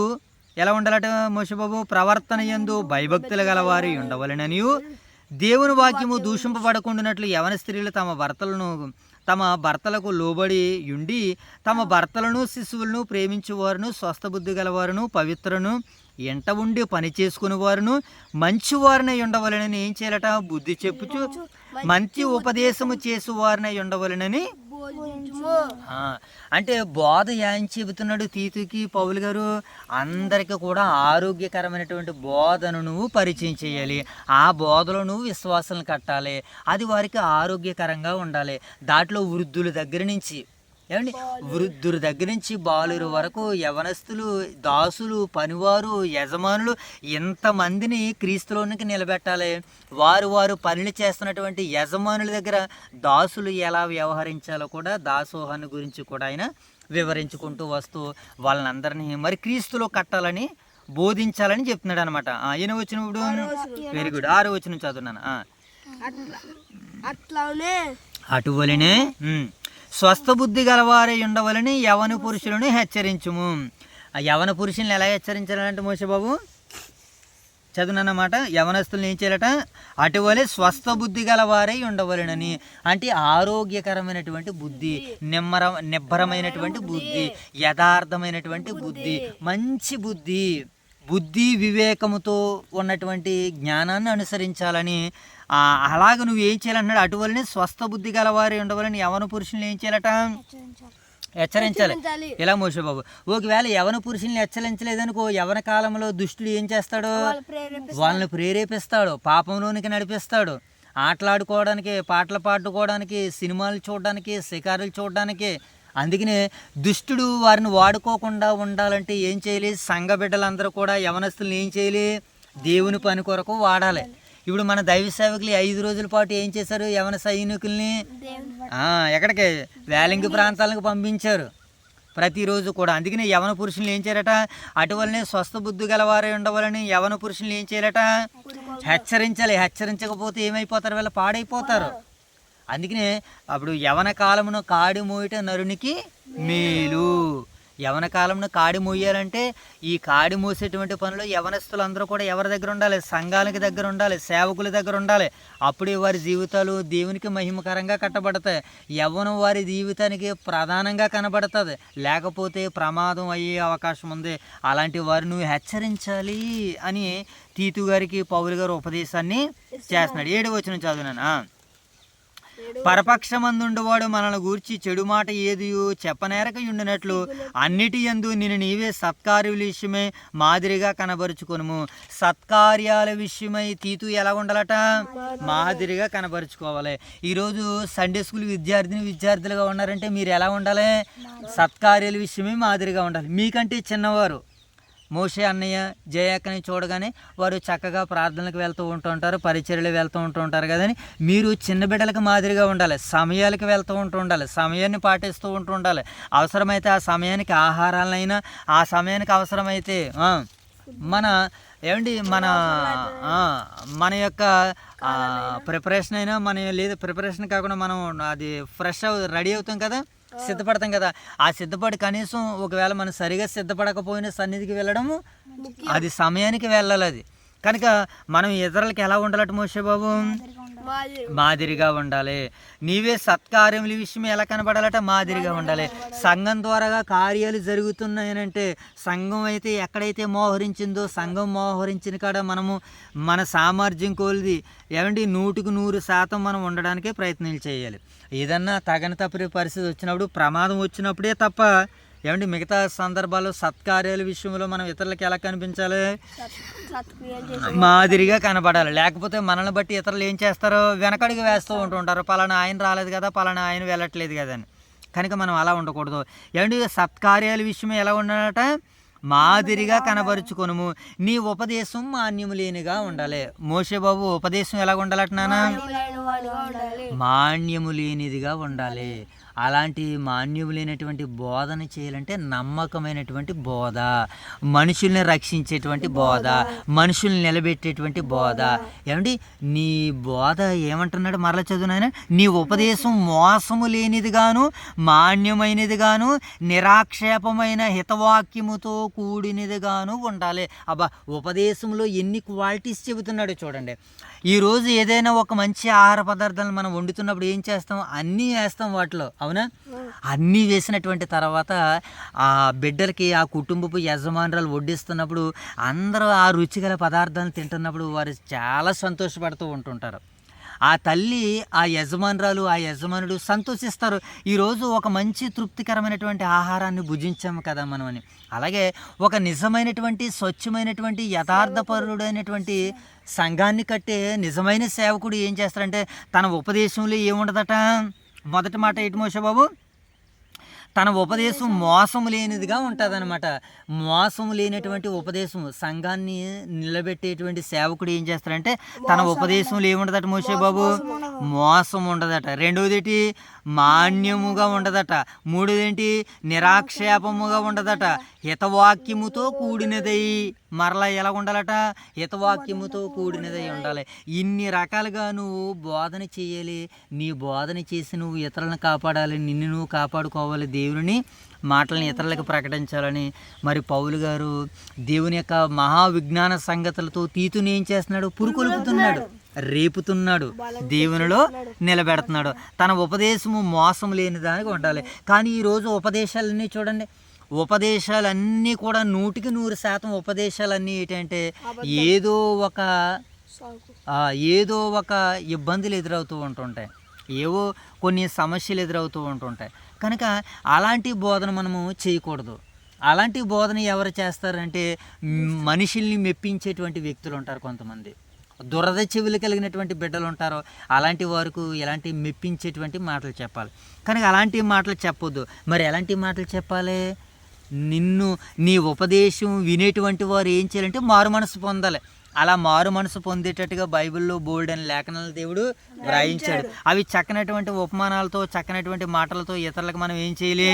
ఎలా ఉండాలట మోషబాబు? ప్రవర్తనయందు భయభక్తులు గలవారు ఉండవలెననియు, దేవుని వాక్యము దూషింపబడకుండానట్లు యవన స్త్రీలు తమ భర్తలకు లోబడి ఉండి తమ భర్తలను, శిశువులను ప్రేమించువారును, స్వస్థబుద్ధి గలవారును, పవిత్రను, ఎంట ఉండి పని చేసుకుని వారును, మంచివారినై ఉండవలెనని ఏం చేయాలట? బుద్ధి చెప్పుచు మంచి ఉపదేశము చేసేవారినై ఉండవలెనని. అంటే బోధ ఏం చెబుతున్నాడు తీతుకి పౌలు గారు? అందరికీ కూడా ఆరోగ్యకరమైనటువంటి బోధను నువ్వు పరిచయం చేయాలి. ఆ బోధలో నువ్వు విశ్వాసాలను కట్టాలి. అది వారికి ఆరోగ్యకరంగా ఉండాలి. దాంట్లో వృద్ధుల దగ్గర నుంచి వృద్ధుల దగ్గర నుంచి బాలురు వరకు, యవనస్తులు, దాసులు, పనివారు, యజమానులు, ఇంతమందిని క్రీస్తులోనికి నిలబెట్టాలి. వారు పనులు చేస్తున్నటువంటి యజమానుల దగ్గర దాసులు ఎలా వ్యవహరించాలో కూడా, దాసోహాన్ని గురించి కూడా ఆయన వివరించుకుంటూ వస్తూ వాళ్ళందరినీ మరి క్రీస్తులో కట్టాలని, బోధించాలని చెప్తున్నాడు అనమాట. ఈయన వచ్చినప్పుడు వెరీ గుడ్. 6వ వచనం చదువున్నాను. అటువలనే స్వస్థ బుద్ధి గలవారై ఉండవలని యవన పురుషులను హెచ్చరించుము. ఆ యవన పురుషులను ఎలా హెచ్చరించాలంటే మోషబాబు చదువునన్నమాట. యవనస్తులను ఏం చేయాలట? అటువలే స్వస్థ బుద్ధి గలవారై ఉండవలనని. అంటే ఆరోగ్యకరమైనటువంటి బుద్ధి, నిబ్బరమైనటువంటి బుద్ధి, యథార్థమైనటువంటి బుద్ధి, మంచి బుద్ధి వివేకముతో ఉన్నటువంటి జ్ఞానాన్ని అనుసరించాలని. అలాగ నువ్వు ఏం చేయాలంటున్నాడు? అటువలనే స్వస్థ బుద్ధి గలవారి ఉండవాలని యవన పురుషులను ఏం చేయాలట? హెచ్చరించాలి. ఇలా మోషే బాబు ఒకవేళ యవన పురుషుల్ని హెచ్చరించలేదనుకో, యవన కాలంలో దుష్టుడు ఏం చేస్తాడు? వాళ్ళని ప్రేరేపిస్తాడు, పాపంలోనికి నడిపిస్తాడు. ఆటలాడుకోవడానికి, పాటలు పాడుకోవడానికి, సినిమాలు చూడడానికి, షికారులు చూడడానికి. అందుకనే దుష్టుడు వారిని వాడుకోకుండా ఉండాలంటే ఏం చేయాలి? సంఘ బిడ్డలందరూ కూడా యవనస్తులను ఏం చేయాలి? దేవుని పని కొరకు వాడాలి. ఇప్పుడు మన దైవ సేవకులు 5 రోజుల పాటు ఏం చేశారు? యవన సైనికుల్ని ఎక్కడికి? వేలింగి ప్రాంతాలకు పంపించారు ప్రతిరోజు కూడా. అందుకనే యవన పురుషుల్ని ఏం చేయాలట? అటువలనే స్వస్థ బుద్ధి గలవారే ఉండవాలని యవన పురుషుల్ని ఏం చేయాలట? హెచ్చరించాలి. హెచ్చరించకపోతే ఏమైపోతారు? వీళ్ళు పాడైపోతారు. అందుకనే అప్పుడు యవన కాలమును కాడి మోయట నరునికి మేలు. యవన కాలంలో కాడి మోయాలంటే ఈ కాడి మోసేటువంటి పనులు యవనస్తులందరూ కూడా ఎవరి దగ్గర ఉండాలి? సంఘాలకి దగ్గర ఉండాలి, సేవకుల దగ్గర ఉండాలి. అప్పుడే వారి జీవితాలు దేవునికి మహిమకరంగా కట్టబడతాయి. యవ్వనం వారి జీవితానికి ప్రధానంగా కనబడుతుంది. లేకపోతే ప్రమాదం అయ్యే అవకాశం ఉంది. అలాంటి వారిని నువ్వు హెచ్చరించాలి అని తీతు గారికి పౌలు గారు ఉపదేశాన్ని చేస్తున్నాడు. 7వ వచనం చదువునాను. పరపక్షమందుండువాడు మనల్ని గూర్చి చెడు మాట ఏదియు చెప్పనేరక ఉండినట్లు అన్నిటి యందు నిన్ను నీవే సత్కార్యాల విషయమై మాదిరిగా కనబరుచుకొనుము. సత్కార్యాల విషయమై తీతు ఎలా ఉండాలట? మాదిరిగా కనబరుచుకోవాలి. ఈరోజు సండే స్కూల్ విద్యార్థులుగా ఉన్నారంటే మీరు ఎలా ఉండాలి? సత్కార్యాల విషయమై మాదిరిగా ఉండాలి. మీకంటే చిన్నవారు మోషే అన్నయ్య, జయక్కని చూడగానే వారు చక్కగా ప్రార్థనలకు వెళ్తూ ఉంటుంటారు, పరిచర్యలు వెళ్తూ ఉంటుంటారు కదని మీరు చిన్న బిడ్డలకు మాదిరిగా ఉండాలి. సమయాలకు వెళ్తూ ఉండాలి, సమయాన్ని పాటిస్తూ ఉండాలి. అవసరమైతే ఆ సమయానికి ఆహారాలైనా, ఆ సమయానికి అవసరమైతే మన యొక్క ప్రిపరేషన్ అయినా, మన లేదా ప్రిపరేషన్ కాకుండా మనం అది రెడీ అవుతాం కదా, సిద్ధపడతాం కదా. ఆ సిద్ధపడి కనీసం ఒకవేళ మనం సరిగా సిద్ధపడకపోయినా సన్నిధికి వెళ్ళడము అది సమయానికి వెళ్ళాలి. అది కనుక మనం ఇతరులకి ఎలా ఉండాలట మోషే బాబు? మాదిరిగా ఉండాలి. నీవే సత్కార్యముల విషయం ఎలా కనబడాలట? మాదిరిగా ఉండాలి. సంఘం ద్వారా కార్యాలు జరుగుతున్నాయనంటే సంఘం అయితే ఎక్కడైతే మోహరించిందో సంఘం మోహరించిన కాడ మనము మన సామర్థ్యం కోల్ది ఏమండి 100% మనం ఉండడానికే ప్రయత్నాలు చేయాలి. ఏదన్నా తగని తప్పని పరిస్థితి వచ్చినప్పుడు ప్రమాదం వచ్చినప్పుడే తప్ప ఏమండి మిగతా సందర్భాల్లో సత్కార్యాల విషయంలో మనం ఇతరులకు ఎలా కనిపించాలి? మాదిరిగా కనబడాలి. లేకపోతే మనల్ని బట్టి ఇతరులు ఏం చేస్తారో వెనకడికి వేస్తూ ఉంటుంటారు. పలానా ఆయన రాలేదు కదా, పలానా ఆయన వెళ్ళట్లేదు కదా అని. కనుక మనం అలా ఉండకూడదు. ఏమండి సత్కార్యాల విషయం ఎలా ఉండాలట? మాదిరిగా కనబరుచుకొనుము. నీ ఉపదేశం మాన్యము లేనిగా ఉండాలి. మోషే బాబు ఉపదేశం ఎలా ఉండాలట నాన్న? మాన్యము లేనిదిగా ఉండాలి. అలాంటి మాన్యము లేనటువంటి బోధన చేయాలంటే నమ్మకమైనటువంటి బోధ, మనుషుల్ని రక్షించేటువంటి బోధ, మనుషుల్ని నిలబెట్టేటువంటి బోధ. ఏమండి నీ బోధ ఏమంటున్నాడు? మరలా చదువు నాయన. నీ ఉపదేశం మోసము లేనిదిగాను మాన్యమైనదిగాను నిరాక్షేపమైన హితవాక్యముతో కూడినదిగాను ఉండాలి. అబ్బా ఉపదేశంలో ఎన్ని క్వాలిటీస్ చెబుతున్నాడు చూడండి. ఈరోజు ఏదైనా ఒక మంచి ఆహార పదార్థాలను మనం వండుతున్నప్పుడు ఏం చేస్తాం? అన్నీ వేస్తాం వాటిలో, అవునా? అన్నీ వేసినటువంటి తర్వాత ఆ బిడ్డలకి ఆ కుటుంబపు యజమానురాలు వడ్డిస్తున్నప్పుడు అందరూ ఆ రుచిగల పదార్థాలను తింటున్నప్పుడు వారు చాలా సంతోషపడుతూ ఉంటుంటారు. ఆ తల్లి, ఆ యజమానురాలు, ఆ యజమానుడు సంతోషిస్తారు. ఈరోజు ఒక మంచి తృప్తికరమైనటువంటి ఆహారాన్ని భుజించాము కదా మనం అని. అలాగే ఒక నిజమైనటువంటి స్వచ్ఛమైనటువంటి యథార్థపరుడైనటువంటి సంఘాన్ని కట్టే నిజమైన సేవకుడు ఏం చేస్తారంటే తన ఉపదేశంలో ఏముండదట? మొదటి మాట ఏంటి మోషే బాబు? తన ఉపదేశం మోసము లేనిదిగా ఉంటుందన్నమాట. మోసము లేనటువంటి ఉపదేశం సంఘాన్ని నిలబెట్టేటువంటి సేవకుడు ఏం చేస్తాడంటే తన ఉపదేశంలో ఏముండదట మోషే బాబు? మోసం ఉండదట. రెండవదేంటి? మాన్యముగా ఉండదట. మూడోదేంటి? నిరాక్షేపముగా ఉండదట. హితవాక్యముతో కూడినదై, మరలా ఎలా ఉండాలట? హితవాక్యముతో కూడినదై ఉండాలి. ఇన్ని రకాలుగా నువ్వు బోధన చేయాలి. నీ బోధన చేసి నువ్వు ఇతరులను కాపాడాలి, నిన్ను నువ్వు కాపాడుకోవాలి, దేవుని మాటలను ఇతరులకు ప్రకటించాలని. మరి పౌలు గారు దేవుని యొక్క మహావిజ్ఞాన సంగతులతో తీతుని ఏం చేస్తున్నాడు? పురుకొల్పుతున్నాడు, రేపుతున్నాడు, దేవునిలో నిలబెడుతున్నాడు. తన ఉపదేశము మోసం లేని దానికి ఉండాలి. కానీ ఈరోజు ఉపదేశాలన్నీ చూడండి, ఉపదేశాలన్నీ కూడా 100% ఉపదేశాలన్నీ ఏంటంటే ఏదో ఒక ఇబ్బందులు ఎదురవుతూ ఉంటుంటాయి, ఏవో కొన్ని సమస్యలు ఎదురవుతూ ఉంటుంటాయి. కనుక అలాంటి బోధన మనము చేయకూడదు. అలాంటి బోధన ఎవరు చేస్తారంటే మనుషుల్ని మెప్పించేటువంటి వ్యక్తులు ఉంటారు, కొంతమంది దురద చెవులు కలిగినటువంటి బిడ్డలు ఉంటారు. అలాంటి వారికి ఎలాంటి మెప్పించేటువంటి మాటలు చెప్పాలి. కనుక అలాంటి మాటలు చెప్పొద్దు. మరి ఎలాంటి మాటలు చెప్పాలి? నీ ఉపదేశం వినేటువంటి వారు ఏం చేయాలంటే మారు మనసు పొందాలి. అలా మారు మనసు పొందేటట్టుగా బైబిల్లో బోల్డ్ అని లేఖనాలు దేవుడు వ్రాయించాడు. అవి చక్కనటువంటి ఉపమానాలతో, చక్కనటువంటి మాటలతో ఇతరులకు మనం ఏం చేయాలి?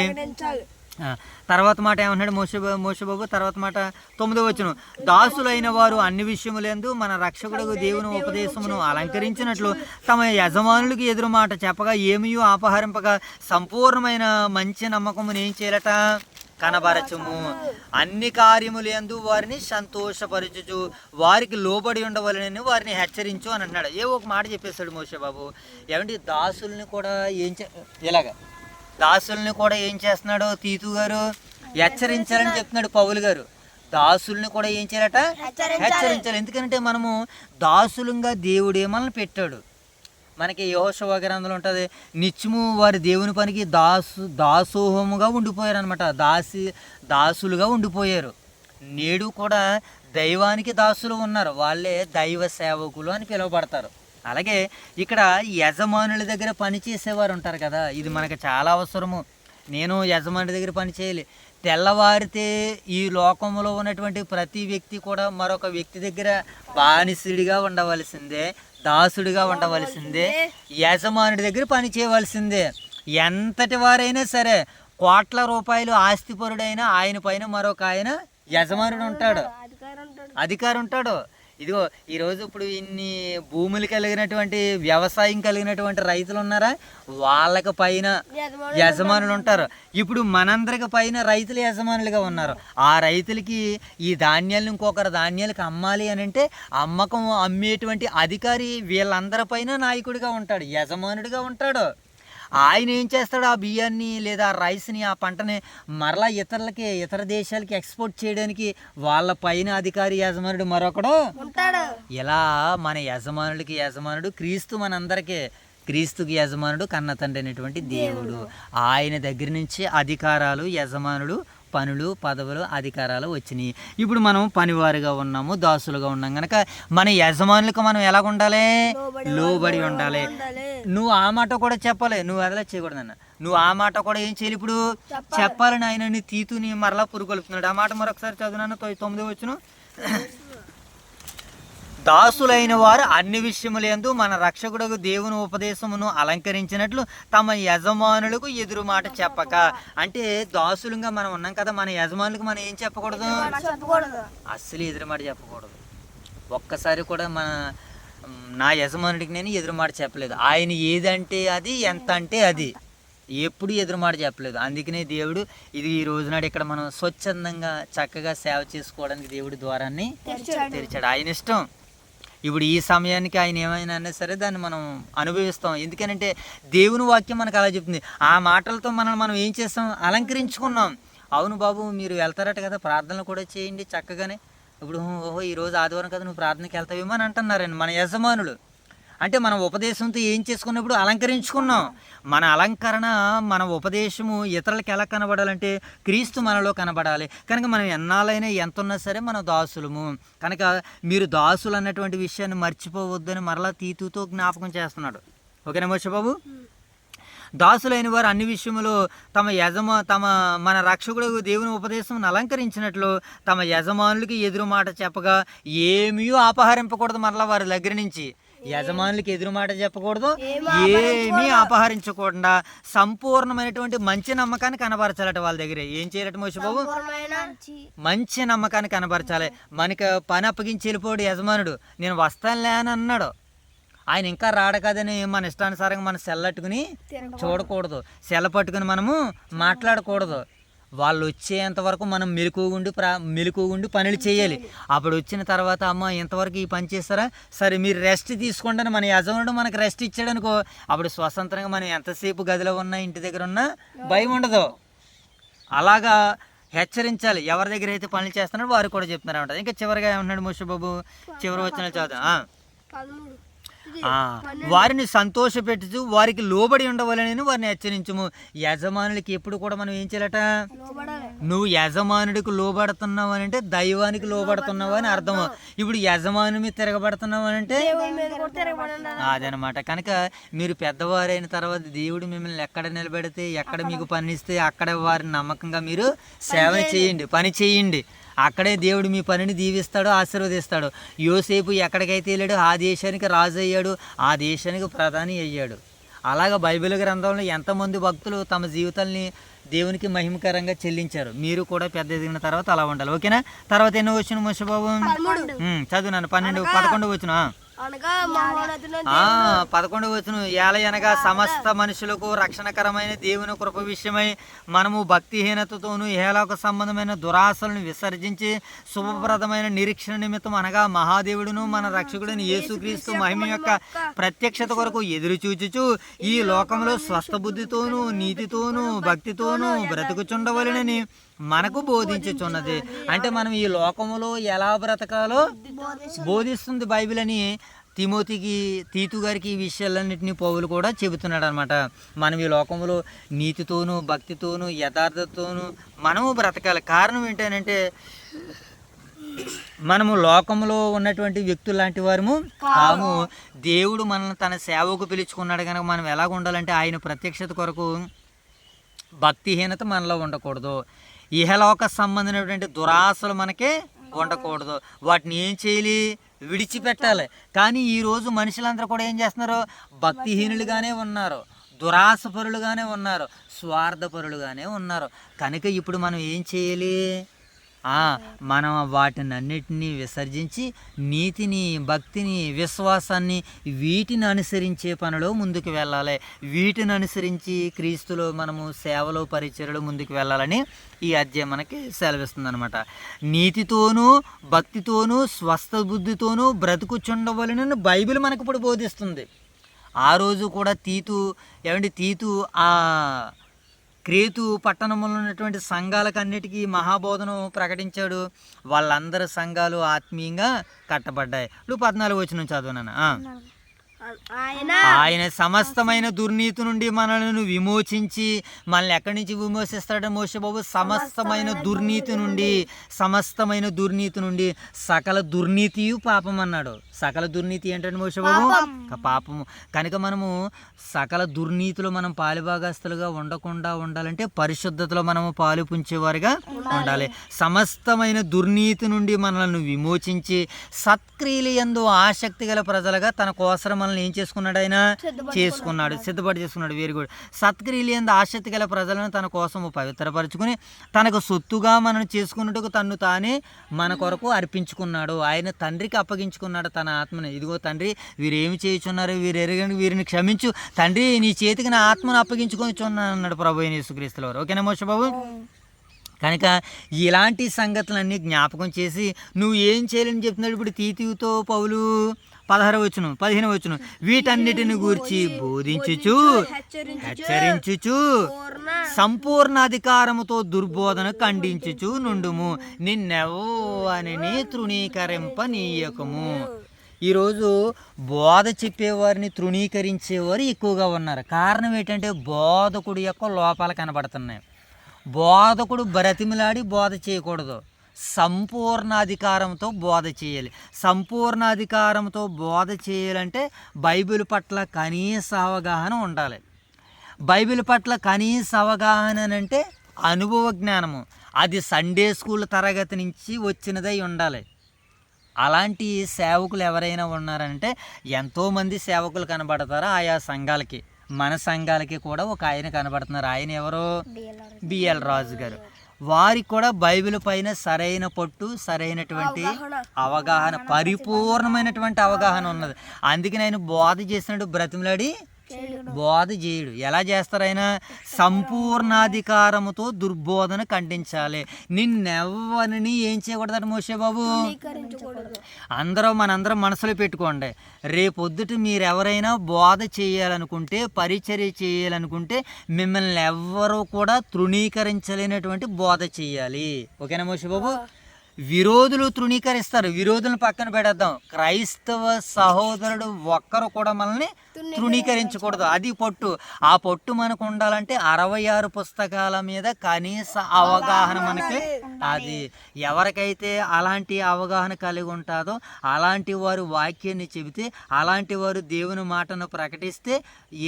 తర్వాత మాట ఏమన్నాడు మోషేబాబు? తర్వాత మాట 9వ వచనం. దాసులైన వారు అన్ని విషయములందు మన రక్షకుడు దేవుని ఉపదేశమును అలంకరించినట్లు తమ యజమానులకు ఎదురు మాట చెప్పగా ఏమీ అపహరింపగా సంపూర్ణమైన మంచి నమ్మకమును ఏం చేయాలట? కనబరచము. అన్ని కార్యములందు వారిని సంతోషపరచుచు వారికి లోబడి ఉండవలనని వారిని హెచ్చరించు అని అన్నాడు. ఒక మాట చెప్పేశాడు మోషేబాబు. ఏమంటే దాసుల్ని కూడా దాసుల్ని కూడా ఏం చేస్తున్నాడు తీతు గారు? హెచ్చరించాలని చెప్తున్నాడు పౌలు గారు. దాసుల్ని కూడా ఏం చేయాలట? హెచ్చరించాలి. ఎందుకంటే మనము దాసులంగా దేవుడే మనల్ని పెట్టాడు. మనకి యెహోషువ గ్రంథంలో ఉంటుంది, నిత్యము వారి దేవుని పనికి దాసోహముగా ఉండిపోయారు అనమాట. దాసులుగా ఉండిపోయారు. నేడు కూడా దైవానికి దాసులు ఉన్నారు, వాళ్ళే దైవ సేవకులు అని పిలువబడతారు. అలాగే ఇక్కడ యజమానుల దగ్గర పనిచేసేవారు ఉంటారు కదా, ఇది మనకు చాలా అవసరము. నేను యజమాని దగ్గర పని చేయాలి. తెల్లవారితే ఈ లోకంలో ఉన్నటువంటి ప్రతి వ్యక్తి కూడా మరొక వ్యక్తి దగ్గర బానిసుడిగా ఉండవలసిందే, దాసుడిగా ఉండవలసిందే, యజమానుడి దగ్గర పని చేయవలసిందే. ఎంతటి వారైనా సరే, కోట్ల రూపాయలు ఆస్తిపరుడైనా ఆయన పైన మరొక ఆయన యజమానుడు ఉంటాడు, అధికారి ఉంటాడు. ఇదిగో ఈరోజు ఇప్పుడు ఇన్ని భూములు కలిగినటువంటి వ్యవసాయం కలిగినటువంటి రైతులు ఉన్నారా, వాళ్ళకి పైన యజమానులు ఉంటారు. ఇప్పుడు మనందరికి పైన రైతులు యజమానులుగా ఉన్నారు. ఆ రైతులకి ఈ ధాన్యాలను ఇంకొకరు ధాన్యాలకు అమ్మాలి అని అంటే అమ్మేటువంటి అధికారి వీళ్ళందరి పైన నాయకుడిగా ఉంటాడు, యజమానుడిగా ఉంటాడు. ఆయన ఏం చేస్తాడు, ఆ బియ్యాన్ని లేదా ఆ రైస్ని, ఆ పంటని మరలా ఇతర దేశాలకి ఎక్స్పోర్ట్ చేయడానికి వాళ్ళ పైన అధికారి యజమానుడు మరొకడు ఉంటాడు. ఇలా మన యజమానుడు క్రీస్తు, మనందరికీ క్రీస్తుకి యజమానుడు కన్న తండ్రి అయినటువంటి దేవుడు. ఆయన దగ్గర నుంచి అధికారాలు, యజమానుడు, పనులు, పదవులు, అధికారాలు వచ్చినాయి. ఇప్పుడు మనం పనివారుగా ఉన్నాము, దాసులుగా ఉన్నాం కనుక మన యజమానులకు మనం ఎలాగ ఉండాలి, లోబడి ఉండాలి. నువ్వు ఆ మాట కూడా చెప్పాలి, నువ్వు అదలా చేయకూడదన్న, నువ్వు ఆ మాట కూడా ఏం చేయాలి, ఇప్పుడు చెప్పాలని ఆయన తీతుని మరలా పురుగొలుపుతున్నాడు. ఆ మాట మరొకసారి చదువునాను, 9వ వచనం. దాసులైన వారు అన్ని విషయములందు మన రక్షకుడు దేవుని ఉపదేశమును అలంకరించినట్లు తమ యజమానులకు ఎదురు మాట చెప్పక. అంటే దాసులుగా మనం ఉన్నాం కదా, మన యజమానులకు మనం ఏం చెప్పకూడదు, అస్సలు ఎదురు మాట చెప్పకూడదు. ఒక్కసారి కూడా నా యజమానుడికి నేను ఎదురు మాట చెప్పలేదు. ఆయన ఏదంటే అది, ఎంత అంటే అది, ఎప్పుడు ఎదురు మాట చెప్పలేదు. అందుకనే దేవుడు ఇది ఈ రోజునాడు ఇక్కడ మనం స్వచ్ఛందంగా చక్కగా సేవ చేసుకోవడానికి దేవుడి ద్వారాన్ని తెరిచాడు. ఆయన ఇష్టం. ఇప్పుడు ఈ సమయానికి ఆయన ఏమైనా అన్నా సరే దాన్ని మనం అనుభవిస్తాం. ఎందుకనంటే దేవుని వాక్యం మనకు అలా చెప్తుంది. ఆ మాటలతో మనం ఏం చేస్తాం, అలంకరించుకున్నాం. అవును బాబు మీరు వెళ్తారట కదా, ప్రార్థనలు కూడా చేయండి చక్కగానే. ఇప్పుడు ఓహో ఈరోజు ఆదివారం కదా, నువ్వు ప్రార్థనకి వెళ్తావేమో అని అంటున్నారండి మన యజమానులు. అంటే మన ఉపదేశంతో ఏం చేసుకున్నప్పుడు అలంకరించుకున్నాం. మన అలంకరణ, మన ఉపదేశము ఇతరులకు ఎలా కనబడాలంటే క్రీస్తు మనలో కనబడాలి. కనుక మనం ఎన్నాళ్ళైనా ఎంత ఉన్నా సరే మనం దాసులము. కనుక మీరు దాసులు అన్నటువంటి విషయాన్ని మర్చిపోవద్దని మరలా తీతుతో జ్ఞాపకం చేస్తున్నాడు. ఓకేనా మోషబాబు? దాసులైన వారు అన్ని విషయములో మన రక్షకుడు దేవుని ఉపదేశం అలంకరించినట్లు తమ యజమానులకి ఎదురు మాట చెప్పగా ఏమీ అపహరింపకూడదు. మరలా వారి దగ్గర నుంచి యజమానులకి ఎదురు మాట చెప్పకూడదు, ఏమీ అపహరించకుండా సంపూర్ణమైనటువంటి మంచి నమ్మకాన్ని కనబరచాలట. వాళ్ళ దగ్గర ఏం చేయాలట మోషబాబు, మంచి నమ్మకాన్ని కనబరచాలి. మనకి పని అప్పగించి వెళ్ళిపోడు యజమానుడు, నేను వస్తానులే అని అన్నాడు. ఆయన ఇంకా రాడు కదని మన ఇష్టానుసారంగా మనం సెల్లట్టుకుని చూడకూడదు, సెల్ల పట్టుకుని మనము మాట్లాడకూడదు. వాళ్ళు వచ్చేంత వరకు మనం మెలకుగుండి పనులు చేయాలి. అప్పుడు వచ్చిన తర్వాత అమ్మ ఇంతవరకు ఈ పని చేస్తారా, సరే మీరు రెస్ట్ తీసుకోండి అని మన యజమానుడు మనకు రెస్ట్ ఇచ్చాడు అనుకో, అప్పుడు స్వతంత్రంగా మనం ఎంతసేపు గదిలో ఉన్నా ఇంటి దగ్గర ఉన్నా భయం ఉండదు. అలాగా హెచ్చరించాలి. ఎవరి దగ్గర అయితే పనులు చేస్తున్నారో వారు కూడా చెప్తున్నారు అంట. ఇంకా చివరిగా ఏమన్నాడు మోషబాబు, చివరి వచ్చిన చదువు, వారిని సంతోషపెట్టుచు వారికి లోబడి ఉండవాలని వారిని హెచ్చరించము. యజమానులకి ఎప్పుడు కూడా మనం ఏం చేయాలట, నువ్వు యజమానుడికి లోబడుతున్నావు అని అంటే దైవానికి లోబడుతున్నావు అని అర్థము. ఇప్పుడు యజమాని మీద తిరగబడుతున్నావు అని అంటే అదనమాట. కనుక మీరు పెద్దవారైన తర్వాత దేవుడు మిమ్మల్ని ఎక్కడ నిలబెడితే, ఎక్కడ మీకు పనిస్తే అక్కడ వారిని నమ్మకంగా మీరు సేవ చేయండి, పని చేయండి. అక్కడే దేవుడు మీ పనిని దీవిస్తాడు, ఆశీర్వదిస్తాడు. యోసేపు ఎక్కడికైతే వెళ్ళాడు ఆ దేశానికి రాజు అయ్యాడు, ఆ దేశానికి ప్రధాని అయ్యాడు. అలాగ బైబిల్ గ్రంథంలో ఎంతమంది భక్తులు తమ జీవితాల్ని దేవునికి మహిమకరంగా చెల్లించారు. మీరు కూడా పెద్ద ఎదిగిన తర్వాత అలా ఉండాలి. ఓకేనా? తర్వాత ఎన్నో వచ్చిన మోషబాబు చదువు నన్ను 11 వచ్చిన 11 వచనం. ఏలయనగా సమస్త మనుషులకు రక్షణకరమైన దేవుని కృప విషయమై మనము భక్తిహీనతతోనూ ఇహలోక సంబంధమైన దురాశలను విసర్జించి శుభప్రదమైన నిరీక్షణ నిమిత్తం అనగా మహాదేవుడును మన రక్షకుడిని యేసుక్రీస్తు మహిమ యొక్క ప్రత్యక్షత కొరకు ఎదురు చూచుచు ఈ లోకంలో స్వస్థ బుద్ధితోనూ నీతితోనూ భక్తితోనూ బ్రతుకుచుండవలెనని మనకు బోధించుచున్నది. అంటే మనం ఈ లోకములో ఎలా బ్రతకాలో బోధిస్తుంది బైబిల్ అని తీతు గారికి ఈ విషయాలన్నింటినీ పౌలు కూడా చెబుతున్నాడు అనమాట. మనం ఈ లోకంలో నీతితోనూ భక్తితోనూ యథార్థతోనూ మనము బ్రతకాలి. కారణం ఏంటంటే మనము లోకంలో ఉన్నటువంటి వ్యక్తులు లాంటి వారము కాము. దేవుడు మనల్ని తన సేవకు పిలుచుకున్నాడు కనుక మనం ఎలాగ ఉండాలంటే ఆయన ప్రత్యక్షత కొరకు భక్తిహీనత మనలో ఉండకూడదు, ఇహలోక సంబంధమైనటువంటి దురాశలు మనకే ఉండకూడదు. వాటిని ఏం చేయాలి, విడిచిపెట్టాలి. కానీ ఈరోజు మనుషులందరూ కూడా ఏం చేస్తున్నారు, భక్తిహీనులుగానే ఉన్నారు, దురాశపరులుగానే ఉన్నారు, స్వార్థపరులుగానే ఉన్నారు. కనుక ఇప్పుడు మనం ఏం చేయాలి, మనం వాటిని అన్నిటినీ విసర్జించి నీతిని, భక్తిని, విశ్వాసాన్ని వీటిని అనుసరించే పనిలో ముందుకు వెళ్ళాలి. వీటిని అనుసరించి క్రీస్తులో మనము సేవలో, పరిచర్యలో ముందుకు వెళ్ళాలని ఈ అధ్యాయం మనకి సెలవిస్తుంది అనమాట. నీతితోనూ భక్తితోనూ స్వస్థ బుద్ధితోనూ బ్రతుకుచుండవలనని బైబిల్ మనకు ఇప్పుడు బోధిస్తుంది. ఆ రోజు కూడా తీతు ఆ క్రేతు పట్టణంలో ఉన్నటువంటి సంఘాలకు అన్నిటికీ మహాబోధను ప్రకటించాడు. వాళ్ళందరి సంఘాలు ఆత్మీయంగా కట్టబడ్డాయి. ఇప్పుడు 14 వచనం చదువునాను. ఆయన సమస్తమైన దుర్నీతి నుండి మనల్ని విమోచించి, మనల్ని ఎక్కడి నుంచి విమోచిస్తాడు మోషే బాబు? సమస్తమైన దుర్నీతి నుండి. సకల దుర్నీతియు పాపం అన్నాడు. సకల దుర్నీతి ఏంటంటే మోషే బాబు? పాపము. కనుక మనము సకల దుర్నీతిలో మనం పాలుభాగస్తులుగా ఉండకుండా ఉండాలంటే పరిశుద్ధతలో మనము పాలు పుంచేవారుగా ఉండాలి. సమస్తమైన దుర్నీతి నుండి మనల్ని విమోచించి సత్క్రియలు యందు ఆసక్తి గల ప్రజలుగా తన కోసం మనల్ని ఏం చేసుకున్నాడు? ఆయన సిద్ధపాటు చేసుకున్నాడు. Very good. సత్క్రియలు యందు ఆసక్తి గల ప్రజలను తన కోసం పవిత్రపరచుకుని తనకు సొత్తుగా మనం చేసుకున్నట్టుకు తన్ను తానే మన కొరకు అర్పించుకున్నాడు. ఆయన తండ్రికి అప్పగించుకున్నాడు తన ఆత్మని. ఇదిగో తండ్రి, వీరేమి చేయుచున్నారు, వీరు ఎరగని వీరిని క్షమించు తండ్రి, నీ చేతికి నా ఆత్మను అప్పగించుకొని చున్నాను అన్నాడు ప్రభు అయిన యేసుక్రీస్తుల వారు. ఓకేనా మోషే బాబు? కనుక ఇలాంటి సంగతులన్నీ జ్ఞాపకం చేసి నువ్వు ఏం చేయాలని చెప్తున్నాడు ఇప్పుడు తీతుతో పౌలు. 15 వచనం, వీటన్నిటిని గూర్చి బోధించుచు హెచ్చరించుచు సంపూర్ణ అధికారముతో దుర్బోధన ఖండించుచు నుండుము, నిన్నెవ్వనిని తృణీకరింపనీయకము. ఈరోజు బోధ చెప్పేవారిని తృణీకరించేవారు ఎక్కువగా ఉన్నారు. కారణం ఏంటంటే బోధకుడు యొక్క లోపాలు కనబడుతున్నాయి. బోధకుడు బ్రతిమిలాడి బోధ చేయకూడదు. సంపూర్ణాధికారంతో బోధ చేయాలి. సంపూర్ణాధికారంతో బోధ చేయాలంటే బైబిల్ పట్ల కనీస అవగాహన ఉండాలి. బైబిల్ పట్ల కనీస అవగాహన అంటే అనుభవ జ్ఞానము. అది సండే స్కూల్ తరగతి నుంచి వచ్చినదై ఉండాలి. అలాంటి సేవకులు ఎవరైనా ఉన్నారంటే ఎంతోమంది సేవకులు కనబడతారు ఆయా సంఘాలకి. మన సంఘాలకి కూడా ఒక ఆయన కనబడుతున్నారు. ఆయన ఎవరో? బిఎల్ రాజు గారు. వారికి కూడా బైబిల్ పైన సరైన పట్టు, సరైనటువంటి అవగాహన, పరిపూర్ణమైనటువంటి అవగాహన ఉన్నది. అందుకని ఆయన బోధ చేసినట్టు బ్రతిమలాడి బోధ చేయడు. ఎలా చేస్తారు? ఆయన సంపూర్ణాధికారముతో దుర్బోధన ఖండించాలి. నిన్నెవ్వరిని ఏం చేయకూడదు మోషే బాబు? మనందరం మనసులో పెట్టుకోండి. రేపొద్దుట మీరు ఎవరైనా బోధ చేయాలనుకుంటే, పరిచర్య చేయాలనుకుంటే మిమ్మల్ని ఎవ్వరూ కూడా తృణీకరించలేనటువంటి బోధ చేయాలి. ఓకేనా మోషే బాబు? విరోధులు తృణీకరిస్తారు. విరోధులను పక్కన పెడేద్దాం. క్రైస్తవ సహోదరుడు ఒక్కరు కూడా మనల్ని తృణీకరించకూడదు. అది పట్టు. ఆ పట్టు మనకు ఉండాలంటే 66 పుస్తకాల మీద కనీస అవగాహన మనకి. అది ఎవరికైతే అలాంటి అవగాహన కలిగి ఉంటుందో అలాంటి వారు వాక్యాన్ని చెబితే, అలాంటి వారు దేవుని మాటను ప్రకటిస్తే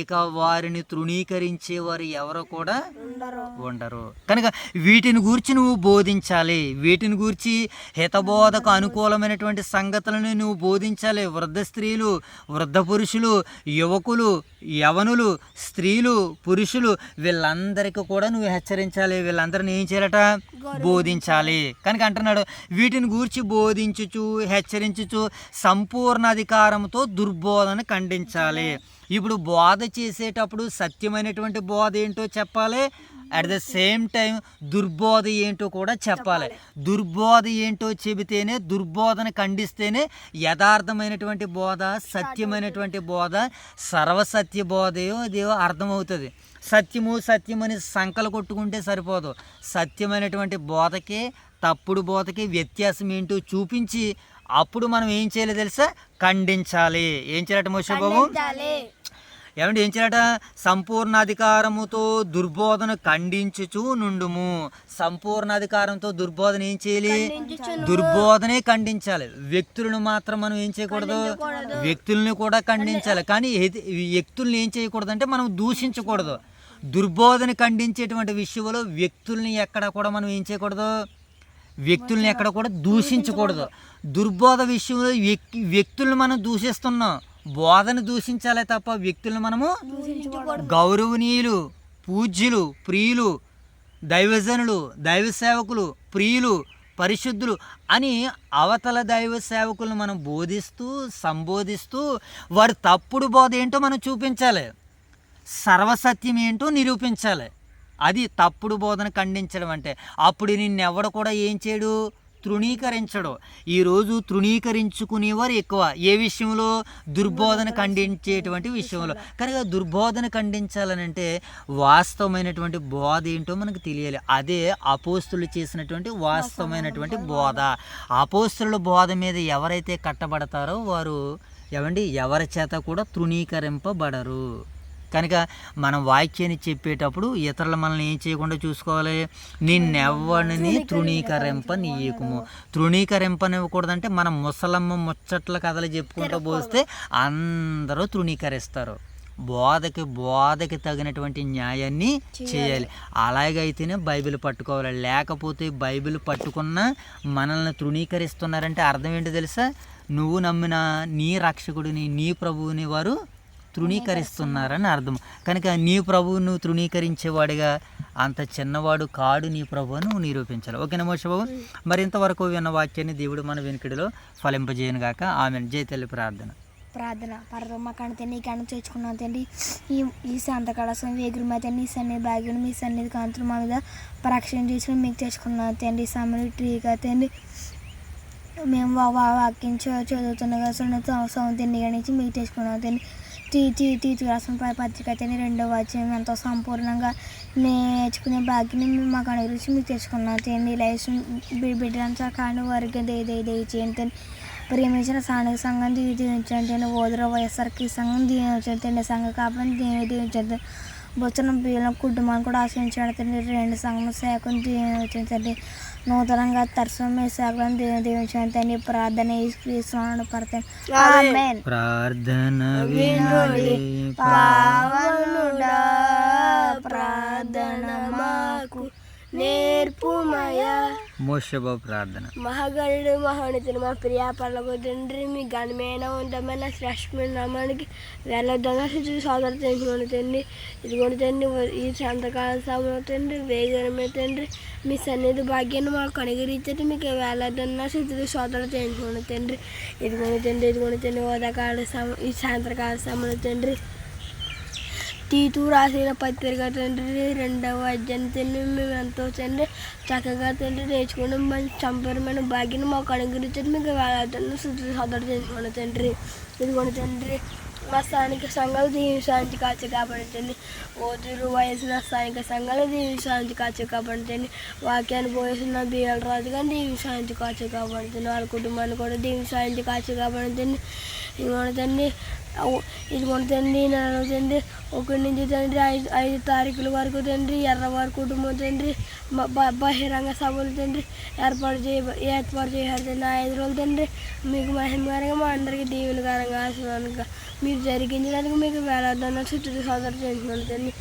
ఇక వారిని తృణీకరించే వారు ఎవరు కూడా ఉండరు. కనుక వీటిని గూర్చి నువ్వు బోధించాలి. వీటిని గూర్చి హితబోధకు అనుకూలమైనటువంటి సంగతులను నువ్వు బోధించాలి. వృద్ధ స్త్రీలు, వృద్ధ పురుషులు, యువకులు, యవనులు, స్త్రీలు, పురుషులు వీళ్ళందరికీ కూడా నువ్వు హెచ్చరించాలి. వీళ్ళందరినీ ఏం చేయాలట? బోధించాలి. కనుక అంటున్నాడు, వీటిని గూర్చి బోధించుచు హెచ్చరించుచు సంపూర్ణ అధికారంతో దుర్బోధన ఖండించాలి. ఇప్పుడు బోధ చేసేటప్పుడు సత్యమైనటువంటి బోధ ఏంటో చెప్పాలి. అట్ ద సేమ్ టైం దుర్బోధ ఏంటో కూడా చెప్పాలి. దుర్బోధ ఏంటో చెబితేనే, దుర్బోధన ఖండిస్తేనే యథార్థమైనటువంటి బోధ, సత్యమైనటువంటి బోధ, సర్వసత్య బోధయో అదేవో అర్థమవుతుంది. సత్యమని సంకలు కొట్టుకుంటే సరిపోదు. సత్యమైనటువంటి బోధకి, తప్పుడు బోధకి వ్యత్యాసం ఏంటో చూపించి అప్పుడు మనం ఏం చేయాలి తెలుసా? ఖండించాలి. ఏం చేయాలట మోషే బాబు? ఏమంటే ఏం చేయాలట? సంపూర్ణాధికారముతో దుర్బోధన ఖండించుచు నుండుము. సంపూర్ణాధికారంతో దుర్బోధన ఏం చేయాలి? దుర్బోధనే ఖండించాలి. వ్యక్తులను మాత్రం మనం ఏం చేయకూడదు? వ్యక్తుల్ని కూడా ఖండించాలి. కానీ వ్యక్తుల్ని ఏం చేయకూడదు అంటే మనం దూషించకూడదు. దుర్బోధన ఖండించేటువంటి విషయంలో వ్యక్తుల్ని ఎక్కడ కూడా మనం ఏం చేయకూడదు? వ్యక్తుల్ని ఎక్కడ కూడా దూషించకూడదు. దుర్బోధ విషయంలో వ్యక్తుల్ని మనం దూషిస్తున్నాం. బోధన దూషించాలే తప్ప వ్యక్తులను మనము గౌరవనీయులు, పూజ్యులు, ప్రియులు, దైవజనులు, దైవ సేవకులు, ప్రియులు, పరిశుద్ధులు అని అవతల దైవ సేవకులను మనం బోధిస్తూ సంబోధిస్తూ వారి తప్పుడు బోధ ఏంటో మనం చూపించాలి, సర్వసత్యం ఏంటో నిరూపించాలి. అది తప్పుడు బోధన ఖండించడం అంటే. అప్పుడు నిన్నెవడ కూడా ఏం చేయడు, తృణీకరించడు. ఈరోజు తృణీకరించుకునేవారు ఎక్కువ. ఏ విషయంలో? దుర్బోధన ఖండించేటువంటి విషయంలో. కనుక దుర్బోధన ఖండించాలనంటే వాస్తవమైనటువంటి బోధ ఏంటో మనకు తెలియాలి. అదే అపోస్తులు చేసినటువంటి వాస్తవమైనటువంటి బోధ. అపోస్తుల బోధ మీద ఎవరైతే కట్టబడతారో వారు ఎవరి చేత కూడా తృణీకరింపబడరు. కనుక మనం వాక్యాన్ని చెప్పేటప్పుడు ఇతరులు మనల్ని ఏం చేయకుండా చూసుకోవాలి, నిన్నెవ్వడిని తృణీకరింపనీయకుము. తృణీకరింపనివ్వకూడదంటే మనం ముసలమ్మ ముచ్చట్ల కథలు చెప్పుకుంటూ పోస్తే అందరూ తృణీకరిస్తారు. బోధకి తగినటువంటి న్యాయాన్ని చేయాలి. అలాగైతేనే బైబిల్ పట్టుకోవాలి. లేకపోతే బైబిల్ పట్టుకున్నా మనల్ని తృణీకరిస్తున్నారంటే అర్థం ఏంటో తెలుసా? నువ్వు నమ్మిన నీ రక్షకుడిని, నీ ప్రభువుని వారు తృణీకరిస్తున్నారని అర్థం. కనుక నీ ప్రభువు నువ్వు తృణీకరించేవాడిగా అంత చిన్నవాడు కాడు నీ ప్రభువు నువ్వు నిరూపించాలి. ఓకేనా మోషబాబు? మరి ఇంతవరకు విన్న వాక్యాన్ని దేవుడు మన వెనుకడిలో ఫలింపజేయను గాక. ఆమెన్. జై తల్లి ప్రార్థన.
పరమకాంతి నీ కణ తెచ్చుకున్నాను తండ్రి. ఈ శాంతకాళం వేగురు తండ్రి సన్ని బ్యాగులు మీ సన్నిధి కాంతులు మా మీద పరీక్షణ చేసుకుని మీకు తెచ్చుకున్నాను తండ్రి. సమయం ట్రీగా తండ్రి మేము వాక్యం చదువుతుండగా సౌందర్య నుంచి మీకు తెచ్చుకున్నాను తండ్రి. తీతు రాసిన పత్రిక తండ్రి 2వ అధ్యాయం ఎంతో సంపూర్ణంగా నేర్చుకునే భాగ్యం మాకు అనుగురించి మీకు తెచ్చుకున్నాను తండ్రి. లైఫ్ బిడ్డలంతా కానీ వారికి దయచేయండి. ప్రేమించిన స్థానిక సంఘం దీవించండి. ఓదర వైఎస్ఆర్కి సంఘం దీవించండి. సంఘ కాపని దీవించండి. బొచ్చన బియ్యం కుటుంబాన్ని కూడా ఆశ్రయించండి. 2 సంఘం శాఖను దీవించండి. నూతనంగా తర్శమే శాఖలను దీవించండి. ప్రార్థన పడతాను.
ప్రార్థన వినుడి
పావనుడా, ప్రార్థన మాకు నేర్పుమయా.
మోషబాబు ప్రార్థన.
మహాగణుడు మహోన్నతుడు మా ప్రియా పర్లకు తండ్రి, మీ ఘనమైన ఉండమైన శ్రేష్టమైన నామానికి వెళ్ళొద్దా సోదరు తెలుసుకుని తండ్రి. ఇదిగోని తండ్రి ఈ సంతకాల సమయంలో తండ్రి వేగమే తండ్రి మీ సన్నిధి భాగ్యాన్ని మాకు అనుగ్రహించండి. మీకు వెళ్ళొద్దన్న స్థితికి సోదరు తెలుసుకుని తండ్రి. ఇదిగోని తండ్రి ఉదయకాల ఈ సాయంత్రకాల సమయంలో తండ్రి తీతు రాసిన పత్రిక తండ్రి 2వ అధ్యాయం తండ్రి మేము ఎంతో తండ్రి చక్కగా తండ్రి నేర్చుకుని మంచి సంపూర్ణమైన భాగ్యాన్ని మాకు అనుగ్రహించండి. మీకు వెళ్ళొద్దన్న స్థితికి సోదరు తెలుసుకుని తండ్రి. ఇదిగోని తండ్రి మా స్థానిక సంఘాలు దీవించడానికి కాచు కాబడుతుంది. ఓదూరు వయసున్న స్థానిక సంఘాలు దీవించడానికి కాచు కాబడుతుంది. వాక్యాన్ని పోసిన బియ్యాల రాజు కానీ దీవించడానికి కాచు కాబడుతుంది. వాళ్ళ కుటుంబాన్ని కూడా దీవించడానికి కాచు కాబడుతుంది. ఇదిగోని తండ్రి నెల తండ్రి 1 నుంచి తండ్రి 5 తారీఖుల వరకు తండ్రి ఎర్రవారి కుటుంబం తండ్రి బహిరంగ సభలు తండ్రి ఏర్పాటు చేయారు తండ్రి. 5 రోజులు తండ్రి మీకు మహిమకరంగా మా అందరికీ దీవెనకరంగా ఆశీర్వాదంగా మీరు జరిగించడానికి మీకు వేలాదన్న చుట్టూ సోదరు చేస్తున్నాను తండ్రి.